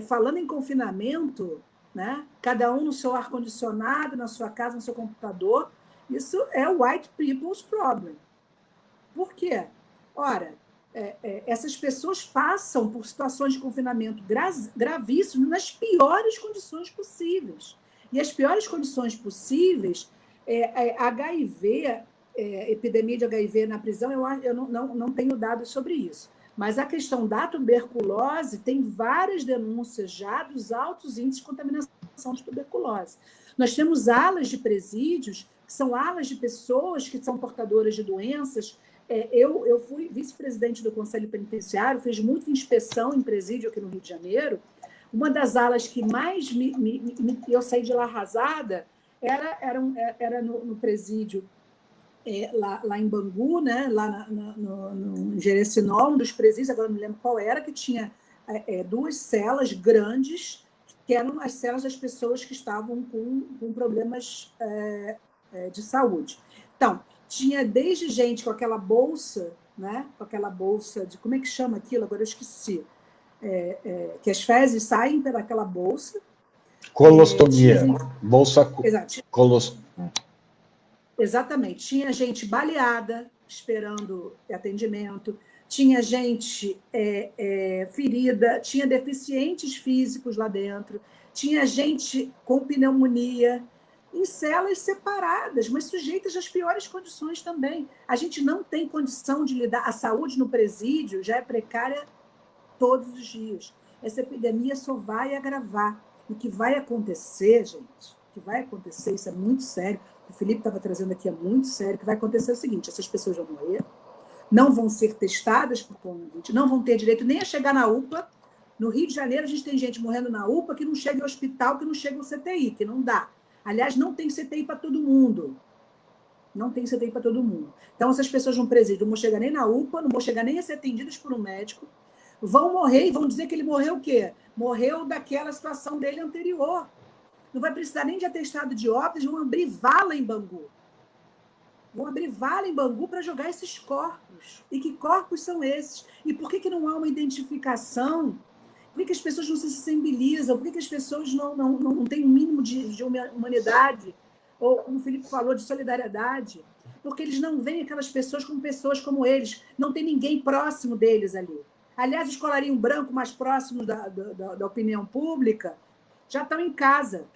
falando em confinamento, né, cada um no seu ar-condicionado, na sua casa, no seu computador, isso é o white people's problem. Por quê? Ora, essas pessoas passam por situações de confinamento gravíssimos nas piores condições possíveis. E as piores condições possíveis, HIV, epidemia de HIV na prisão, eu não tenho dados sobre isso. Mas a questão da tuberculose, tem várias denúncias já dos altos índices de contaminação de tuberculose. Nós temos alas de presídios, que são alas de pessoas que são portadoras de doenças. Eu fui vice-presidente do Conselho Penitenciário, fiz muita inspeção em presídio aqui no Rio de Janeiro. Uma das alas que mais eu saí de lá arrasada era no presídio lá em Bangu, né? Lá no Jerecinol, um dos presídios, agora não me lembro qual era, que tinha 2 celas grandes, que eram as celas das pessoas que estavam com problemas de saúde. Então, tinha desde gente com aquela bolsa, né? Com aquela bolsa de... Como é que chama aquilo? Agora eu esqueci. Que as fezes saem pelaquela bolsa. Colostomia. Bolsa Exatamente. Tinha gente baleada, esperando atendimento, tinha gente ferida, tinha deficientes físicos lá dentro, tinha gente com pneumonia, em celas separadas, mas sujeitas às piores condições também. A gente não tem condição de lidar. A saúde no presídio já é precária todos os dias. Essa epidemia só vai agravar. O que vai acontecer, gente, isso é muito sério. O Felipe estava trazendo aqui, é muito sério. O que vai acontecer é o seguinte: essas pessoas vão morrer, não vão ser testadas por Covid, não vão ter direito nem a chegar na UPA. No Rio de Janeiro, a gente tem gente morrendo na UPA que não chega ao hospital, que não chega ao CTI, que não dá. Aliás, não tem CTI para todo mundo. Não tem CTI para todo mundo. Então, essas pessoas no presídio não vão chegar nem na UPA, não vão chegar nem a ser atendidas por um médico, vão morrer e vão dizer que ele morreu o quê? Morreu daquela situação dele anterior. Não vai precisar nem de atestado de óbitos, vão abrir vala em Bangu. Vão abrir vala em Bangu para jogar esses corpos. E que corpos são esses? E por que não há uma identificação? Por que as pessoas não se sensibilizam? Por que as pessoas não têm um mínimo de humanidade? Ou, como o Felipe falou, de solidariedade? Porque eles não veem aquelas pessoas como eles. Não tem ninguém próximo deles ali. Aliás, os colarinhos brancos mais próximos da opinião pública já estão em casa.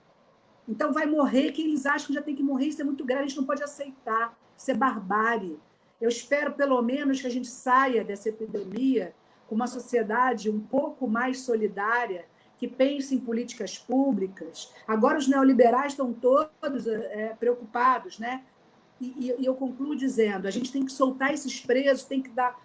Então, vai morrer quem eles acham que já tem que morrer. Isso é muito grave, a gente não pode aceitar. Isso é barbárie. Eu espero, pelo menos, que a gente saia dessa epidemia com uma sociedade um pouco mais solidária, que pense em políticas públicas. Agora, os neoliberais estão todos preocupados, né? E eu concluo dizendo, a gente tem que soltar esses presos, tem que dar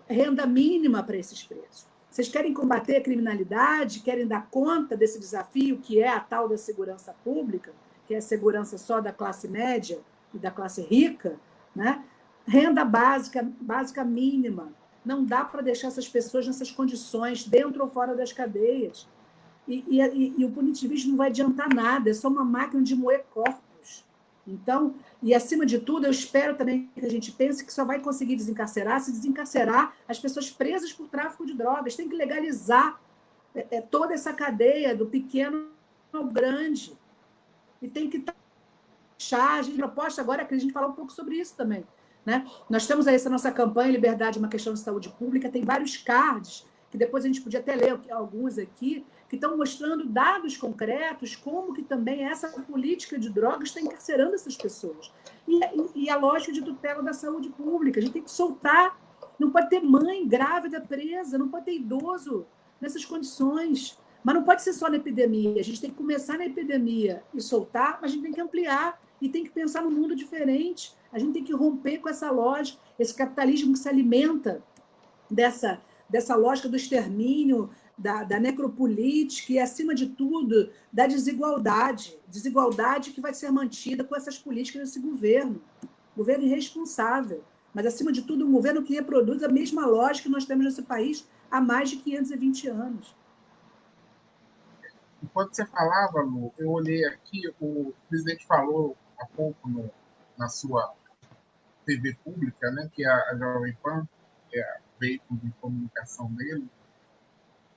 renda mínima para esses presos. Vocês querem combater a criminalidade, querem dar conta desse desafio que é a tal da segurança pública, que é a segurança só da classe média e da classe rica? né? Renda básica mínima. Não dá para deixar essas pessoas nessas condições, dentro ou fora das cadeias. E o punitivismo não vai adiantar nada, é só uma máquina de moer corpos. Então, e acima de tudo, eu espero também que a gente pense que só vai conseguir desencarcerar se desencarcerar as pessoas presas por tráfico de drogas. Tem que legalizar toda essa cadeia, do pequeno ao grande. E tem que taxar. A gente proposta agora é que a gente falar um pouco sobre isso também. Né? Nós temos aí essa nossa campanha Liberdade é uma Questão de Saúde Pública, tem vários cards, que depois a gente podia até ler alguns aqui, que estão mostrando dados concretos, como que também essa política de drogas está encarcerando essas pessoas. E a lógica de tutela da saúde pública. A gente tem que soltar. Não pode ter mãe grávida presa, não pode ter idoso nessas condições. Mas não pode ser só na epidemia. A gente tem que começar na epidemia e soltar, mas a gente tem que ampliar e tem que pensar num mundo diferente. A gente tem que romper com essa lógica, esse capitalismo que se alimenta dessa lógica do extermínio, da necropolítica e, acima de tudo, da desigualdade. Desigualdade que vai ser mantida com essas políticas desse governo. Governo irresponsável. Mas, acima de tudo, um governo que reproduz a mesma lógica que nós temos nesse país há mais de 520 anos. Enquanto você falava, Lu, eu olhei aqui, o presidente falou há pouco na sua TV pública, né, que é a Jovem Pan, que é o veículo de comunicação dele,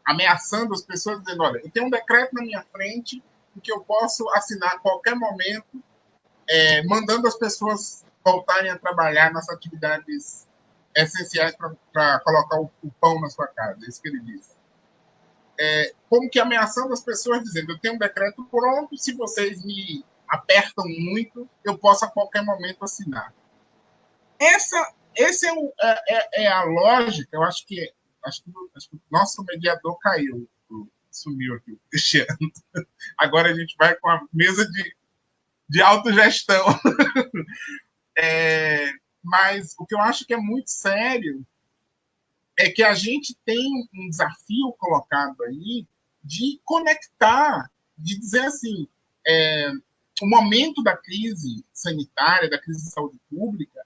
ameaçando as pessoas, dizendo, olha, eu tenho um decreto na minha frente que eu posso assinar a qualquer momento, mandando as pessoas voltarem a trabalhar nas atividades essenciais para colocar o pão na sua casa. É isso que ele disse. Como que ameaçando as pessoas, dizendo, eu tenho um decreto pronto, se vocês me apertam muito, eu posso a qualquer momento assinar. Essa é a lógica. Eu acho que o nosso mediador caiu, sumiu aqui, Cristiano. Agora a gente vai com a mesa de autogestão. Mas o que eu acho que é muito sério é que a gente tem um desafio colocado aí de conectar, de dizer assim, o momento da crise sanitária, da crise de saúde pública,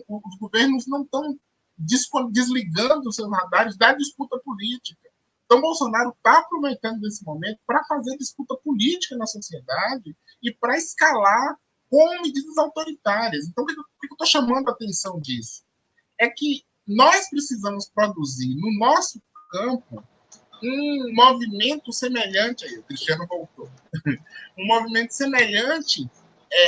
os governos não estão desligando os seus radares da disputa política. Então, Bolsonaro está aproveitando desse momento para fazer disputa política na sociedade e para escalar com medidas autoritárias. Então, por que eu estou chamando a atenção disso? É que nós precisamos produzir no nosso campo um movimento semelhante, aí o Cristiano voltou, um movimento semelhante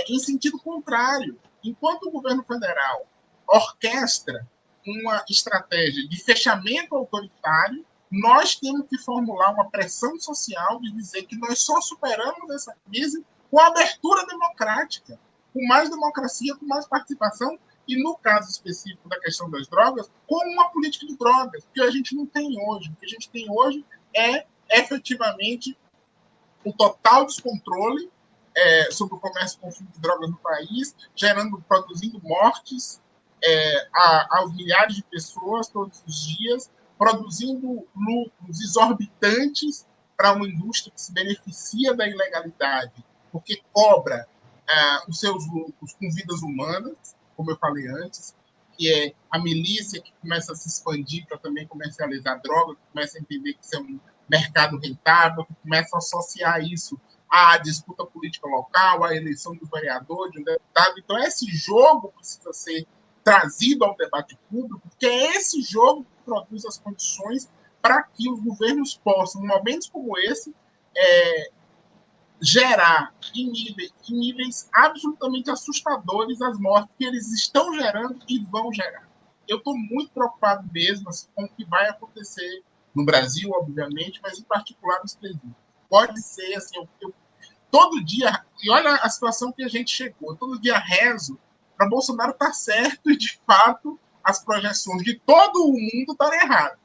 em sentido contrário. Enquanto o governo federal orquestra uma estratégia de fechamento autoritário, nós temos que formular uma pressão social de dizer que nós só superamos essa crise com a abertura democrática, com mais democracia, com mais participação, e no caso específico da questão das drogas, com uma política de drogas, que a gente não tem hoje. O que a gente tem hoje é efetivamente o total descontrole sobre o comércio e consumo de drogas no país, produzindo mortes aos milhares de pessoas todos os dias, produzindo lucros exorbitantes para uma indústria que se beneficia da ilegalidade, porque cobra os seus lucros com vidas humanas, como eu falei antes, que é a milícia que começa a se expandir para também comercializar droga, que começa a entender que isso é um mercado rentável, que começa a associar isso à disputa política local, à eleição do vereador, de um deputado. Então, esse jogo precisa ser trazido ao debate público, porque é esse jogo que produz as condições para que os governos possam, em momentos como esse, gerar em níveis absolutamente assustadores as mortes que eles estão gerando e vão gerar. Eu estou muito preocupado mesmo assim, com o que vai acontecer no Brasil, obviamente, mas em particular nos presídios. Pode ser assim, todo dia, e olha a situação que a gente chegou, eu todo dia rezo para Bolsonaro estar certo e, de fato, as projeções de todo o mundo estarem erradas.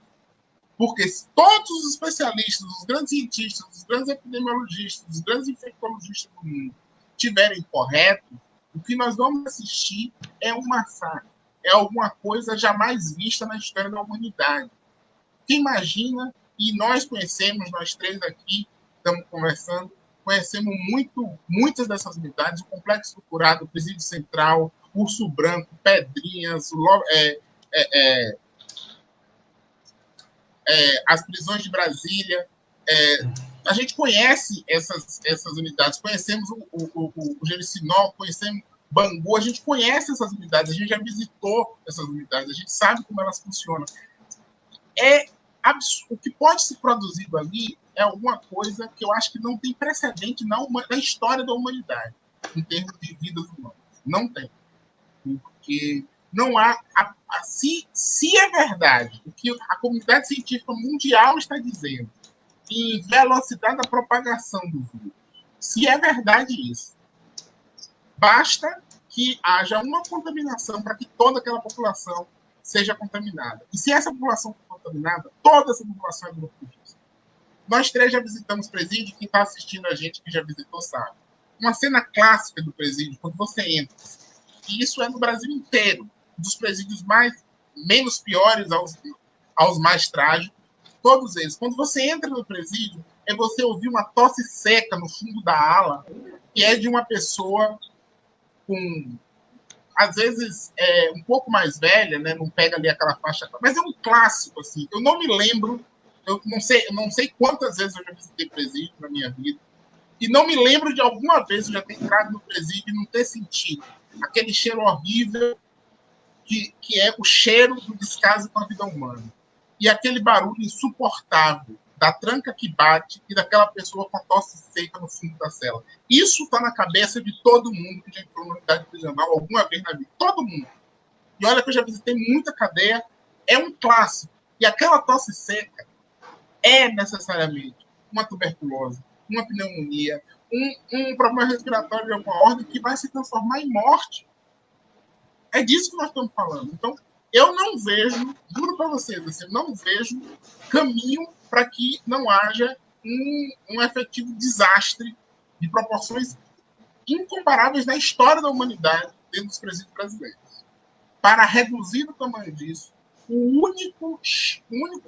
Porque se todos os especialistas, os grandes cientistas, os grandes epidemiologistas, os grandes infectologistas do mundo estiverem corretos, o que nós vamos assistir é um massacre. É alguma coisa jamais vista na história da humanidade. Quem imagina, e nós conhecemos, nós três aqui estamos conversando, conhecemos muitas dessas unidades, o Complexo do Curado, o Presídio Central, Urso Branco, Pedrinhas, as prisões de Brasília. A gente conhece essas unidades, conhecemos o Jericinó, conhecemos Bangu, a gente conhece essas unidades, a gente já visitou essas unidades, a gente sabe como elas funcionam. O que pode ser produzido ali é alguma coisa que eu acho que não tem precedente na história da humanidade, em termos de vidas humanas. Não tem. Porque não há... Se é verdade o que a comunidade científica mundial está dizendo em velocidade da propagação do vírus, se é verdade isso, basta que haja uma contaminação para que toda aquela população seja contaminada. E se essa população for contaminada, toda essa população é grupo de risco. Nós três já visitamos presídio, quem está assistindo a gente que já visitou sabe. Uma cena clássica do presídio, quando você entra, e isso é no Brasil inteiro, dos presídios menos piores aos mais trágicos, todos eles. Quando você entra no presídio, é você ouvir uma tosse seca no fundo da ala, que é de uma pessoa com, às vezes, um pouco mais velha, né? Não pega ali aquela faixa, mas é um clássico, assim. Eu não me lembro, eu não sei quantas vezes eu já visitei presídio na minha vida, e não me lembro de alguma vez eu já ter entrado no presídio e não ter sentido aquele cheiro horrível que é o cheiro do descaso com a vida humana. E aquele barulho insuportável da tranca que bate e daquela pessoa com a tosse seca no fundo da cela. Isso está na cabeça de todo mundo que já entrou na unidade prisional alguma vez na vida. Todo mundo. E olha que eu já visitei muita cadeia, é um clássico. E aquela tosse seca é necessariamente uma tuberculose, uma pneumonia, um problema respiratório de alguma ordem que vai se transformar em morte. É disso que nós estamos falando. Então, eu não vejo, juro para vocês, assim, eu não vejo caminho para que não haja um efetivo desastre de proporções incomparáveis na história da humanidade dentro dos presídios brasileiros. Para reduzir o tamanho disso, o único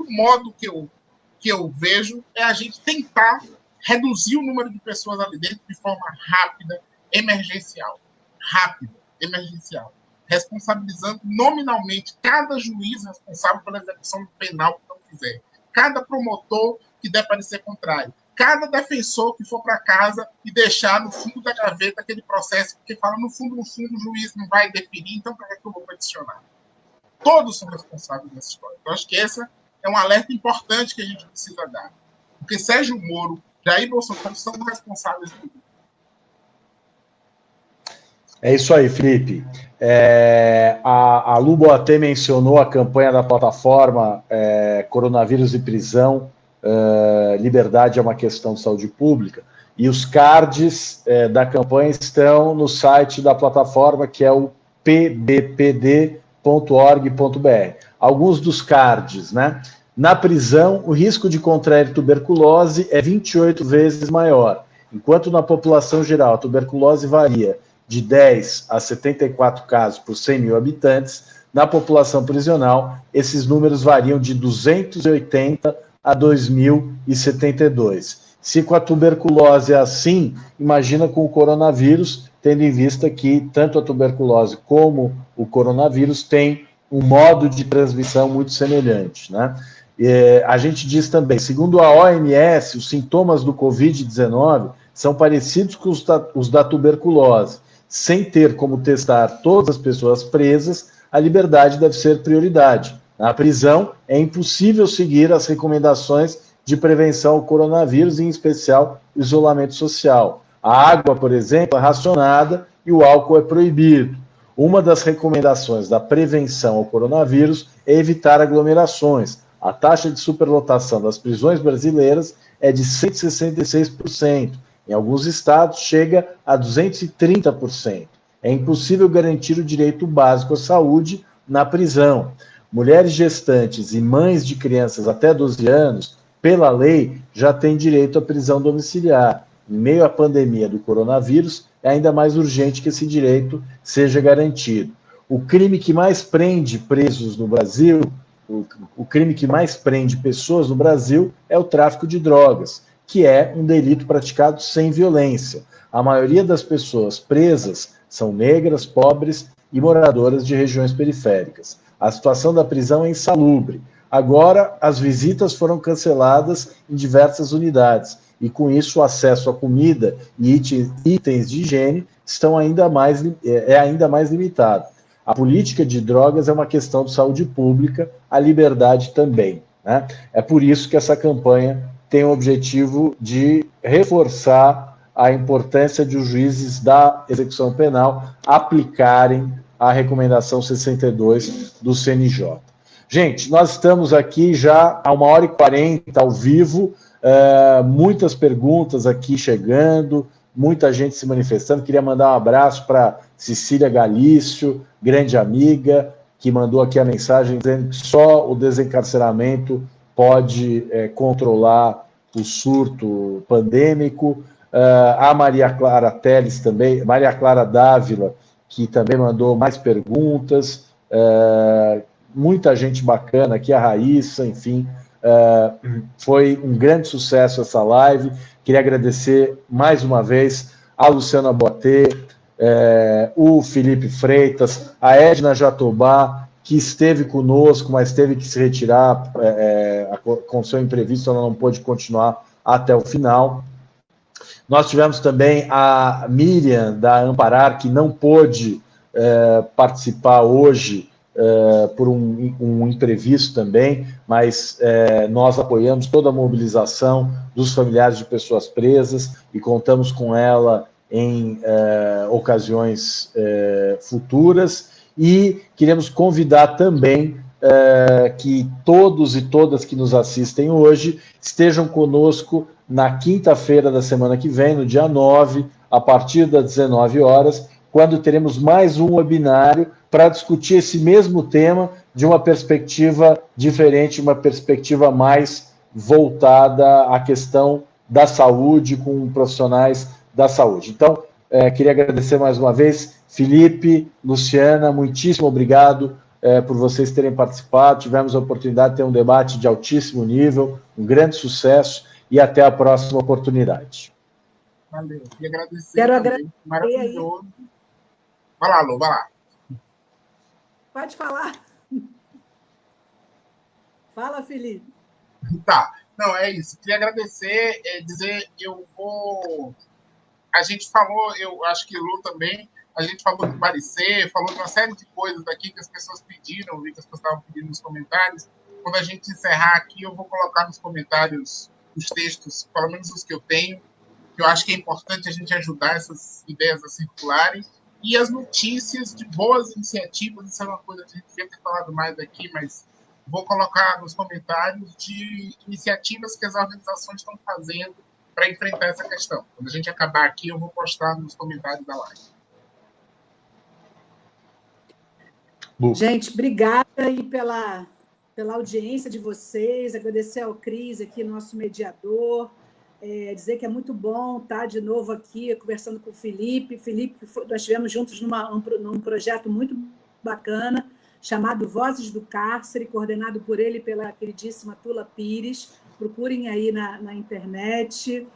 modo que eu vejo é a gente tentar reduzir o número de pessoas ali dentro de forma rápida, emergencial. Rápida, emergencial. Responsabilizando nominalmente cada juiz responsável pela execução penal que não fizer. Cada promotor que der parecer contrário. Cada defensor que for para casa e deixar no fundo da gaveta aquele processo, porque fala, no fundo, o juiz não vai definir, então para que eu vou peticionar? Todos são responsáveis nessa história. Então, acho que esse é um alerta importante que a gente precisa dar. Porque Sérgio Moro, Jair Bolsonaro são responsáveis por isso. É isso aí, Felipe. A Lu Boatê mencionou a campanha da plataforma Coronavírus e Prisão, Liberdade é uma Questão de Saúde Pública, e os cards da campanha estão no site da plataforma, que é o pbpd.org.br. Alguns dos cards, né? Na prisão, o risco de contrair tuberculose é 28 vezes maior, enquanto na população geral a tuberculose varia de 10 a 74 casos por 100 mil habitantes. Na população prisional, esses números variam de 280 a 2.072. Se com a tuberculose é assim, imagina com o coronavírus, tendo em vista que tanto a tuberculose como o coronavírus têm um modo de transmissão muito semelhante, né? A gente diz também, segundo a OMS, os sintomas do Covid-19 são parecidos com os da tuberculose. Sem ter como testar todas as pessoas presas, a liberdade deve ser prioridade. Na prisão, é impossível seguir as recomendações de prevenção ao coronavírus, em especial o isolamento social. A água, por exemplo, é racionada e o álcool é proibido. Uma das recomendações da prevenção ao coronavírus é evitar aglomerações. A taxa de superlotação das prisões brasileiras é de 166%. Em alguns estados, chega a 230%. É impossível garantir o direito básico à saúde na prisão. Mulheres gestantes e mães de crianças até 12 anos, pela lei, já têm direito à prisão domiciliar. Em meio à pandemia do coronavírus, é ainda mais urgente que esse direito seja garantido. O crime que mais prende presos no Brasil, o crime que mais prende pessoas no Brasil é o tráfico de drogas, que é um delito praticado sem violência. A maioria das pessoas presas são negras, pobres e moradoras de regiões periféricas. A situação da prisão é insalubre. Agora, as visitas foram canceladas em diversas unidades, e com isso o acesso à comida e itens de higiene é ainda mais limitado. A política de drogas é uma questão de saúde pública, a liberdade também, né? É por isso que essa campanha tem o objetivo de reforçar a importância de os juízes da execução penal aplicarem a recomendação 62 do CNJ. Gente, nós estamos aqui já há 1h40 ao vivo, muitas perguntas aqui chegando, muita gente se manifestando. Queria mandar um abraço para Cecília Galício, grande amiga, que mandou aqui a mensagem dizendo que só o desencarceramento pode controlar o surto pandêmico. A Maria Clara Teles também, Maria Clara Dávila, que também mandou mais perguntas. Muita gente bacana aqui, a Raíssa, enfim. Foi um grande sucesso essa live. Queria agradecer mais uma vez a Luciana Boatê, o Felipe Freitas, a Edna Jatobá, que esteve conosco, mas teve que se retirar com seu imprevisto, ela não pôde continuar até o final. Nós tivemos também a Miriam, da Amparar, que não pôde participar hoje por um imprevisto também, mas nós apoiamos toda a mobilização dos familiares de pessoas presas e contamos com ela em ocasiões futuras. E queremos convidar também que todos e todas que nos assistem hoje estejam conosco na quinta-feira da semana que vem, no dia 9, a partir das 19 horas, quando teremos mais um webinário para discutir esse mesmo tema de uma perspectiva diferente, uma perspectiva mais voltada à questão da saúde, com profissionais da saúde. Então, queria agradecer mais uma vez, Felipe, Luciana, muitíssimo obrigado por vocês terem participado. Tivemos a oportunidade de ter um debate de altíssimo nível, um grande sucesso, e até a próxima oportunidade. Valeu. E agradecer. Quero também. agradecer. Maravilhoso. Vai lá, Lu, vai lá. Pode falar. Fala, Felipe. Tá. Não, é isso. Queria agradecer, dizer, a gente falou, eu acho que Lu também, a gente falou do parecer, falou de uma série de coisas aqui que as pessoas pediram, que as pessoas estavam pedindo nos comentários. Quando a gente encerrar aqui, eu vou colocar nos comentários os textos, pelo menos os que eu tenho, que eu acho que é importante a gente ajudar essas ideias a circularem. E as notícias de boas iniciativas, isso é uma coisa que a gente devia ter falado mais aqui, mas vou colocar nos comentários de iniciativas que as organizações estão fazendo para enfrentar essa questão. Quando a gente acabar aqui, eu vou postar nos comentários da live. Gente, obrigada aí pela audiência de vocês, agradecer ao Cris aqui, nosso mediador, dizer que é muito bom estar de novo aqui conversando com o Felipe. Felipe, nós estivemos juntos num projeto muito bacana, chamado Vozes do Cárcere, coordenado por ele e pela queridíssima Tula Pires. Procurem aí na internet.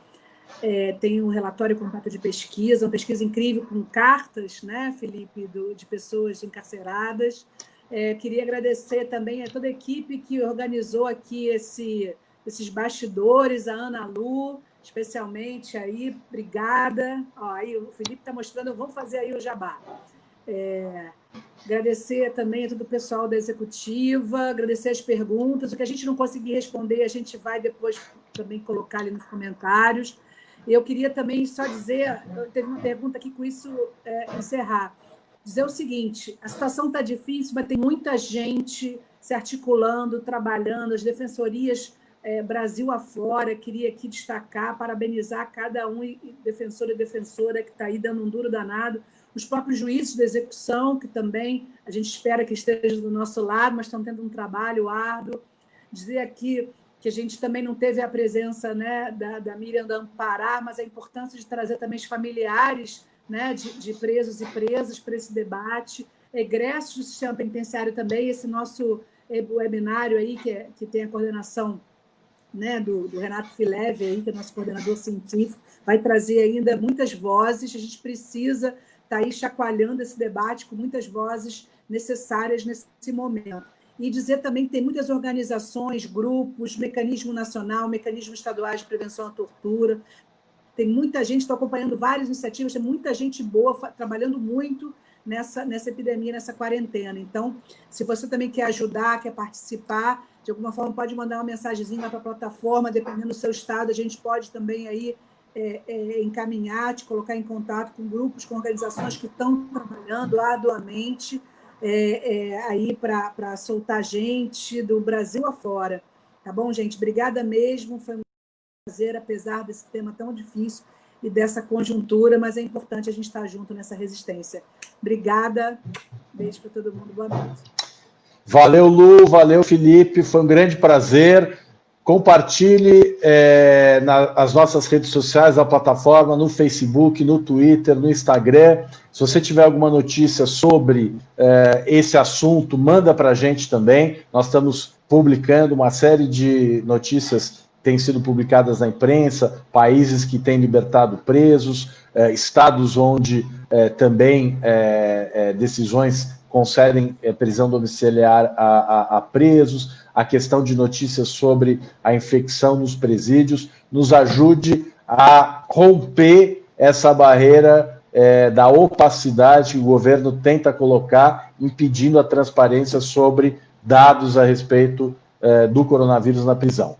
Tem um relatório completo de pesquisa, uma pesquisa incrível com cartas, né, Felipe, de pessoas encarceradas. Queria agradecer também a toda a equipe que organizou aqui esses bastidores, a Ana Lu, especialmente aí, obrigada. Ó, aí o Felipe está mostrando, vamos fazer aí o jabá. Agradecer também a todo o pessoal da executiva, agradecer as perguntas. O que a gente não conseguir responder, a gente vai depois também colocar ali nos comentários. Eu queria também só dizer, teve uma pergunta aqui, com isso encerrar, dizer o seguinte: a situação está difícil, mas tem muita gente se articulando, trabalhando, as defensorias Brasil afora. Queria aqui destacar, parabenizar cada um, defensor e defensora, que está aí dando um duro danado, os próprios juízes da execução, que também a gente espera que estejam do nosso lado, mas estão tendo um trabalho árduo. Dizer aqui que a gente também não teve a presença, né, da Miriam da Amparar, mas a importância de trazer também os familiares, né, de presos e presas para esse debate, egressos do sistema penitenciário também, esse nosso webinário aí, que tem a coordenação né, do Renato Fileve, aí, que é nosso coordenador científico, vai trazer ainda muitas vozes. A gente precisa estar aí chacoalhando esse debate com muitas vozes necessárias nesse momento. E dizer também que tem muitas organizações, grupos, mecanismo nacional, mecanismos estaduais de prevenção à tortura. Tem muita gente, estou acompanhando várias iniciativas, tem muita gente boa trabalhando muito nessa epidemia, nessa quarentena. Então, se você também quer ajudar, quer participar, de alguma forma pode mandar uma mensagenzinha lá para a plataforma, dependendo do seu estado, a gente pode também aí encaminhar, te colocar em contato com grupos, com organizações que estão trabalhando arduamente aí para soltar gente do Brasil afora. Tá bom, gente? Obrigada mesmo, foi um prazer, apesar desse tema tão difícil e dessa conjuntura, mas é importante a gente estar junto nessa resistência. Obrigada, beijo para todo mundo, boa noite. Valeu, Lu, valeu, Felipe, foi um grande prazer. Compartilhe nas nossas redes sociais da plataforma, no Facebook, no Twitter, no Instagram. Se você tiver alguma notícia sobre esse assunto, manda para a gente também. Nós estamos publicando uma série de notícias que têm sido publicadas na imprensa, países que têm libertado presos, estados onde também decisões concedem prisão domiciliar a presos, a questão de notícias sobre a infecção nos presídios, nos ajude a romper essa barreira da opacidade que o governo tenta colocar, impedindo a transparência sobre dados a respeito do coronavírus na prisão.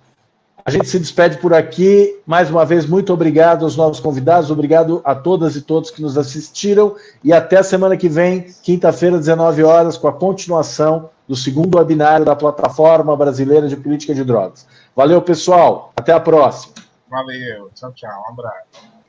A gente se despede por aqui. Mais uma vez, muito obrigado aos nossos convidados, obrigado a todas e todos que nos assistiram e até a semana que vem, quinta-feira, 19 horas, com a continuação do segundo webinário da Plataforma Brasileira de Política de Drogas. Valeu, pessoal. Até a próxima. Valeu. Tchau, tchau. Um abraço.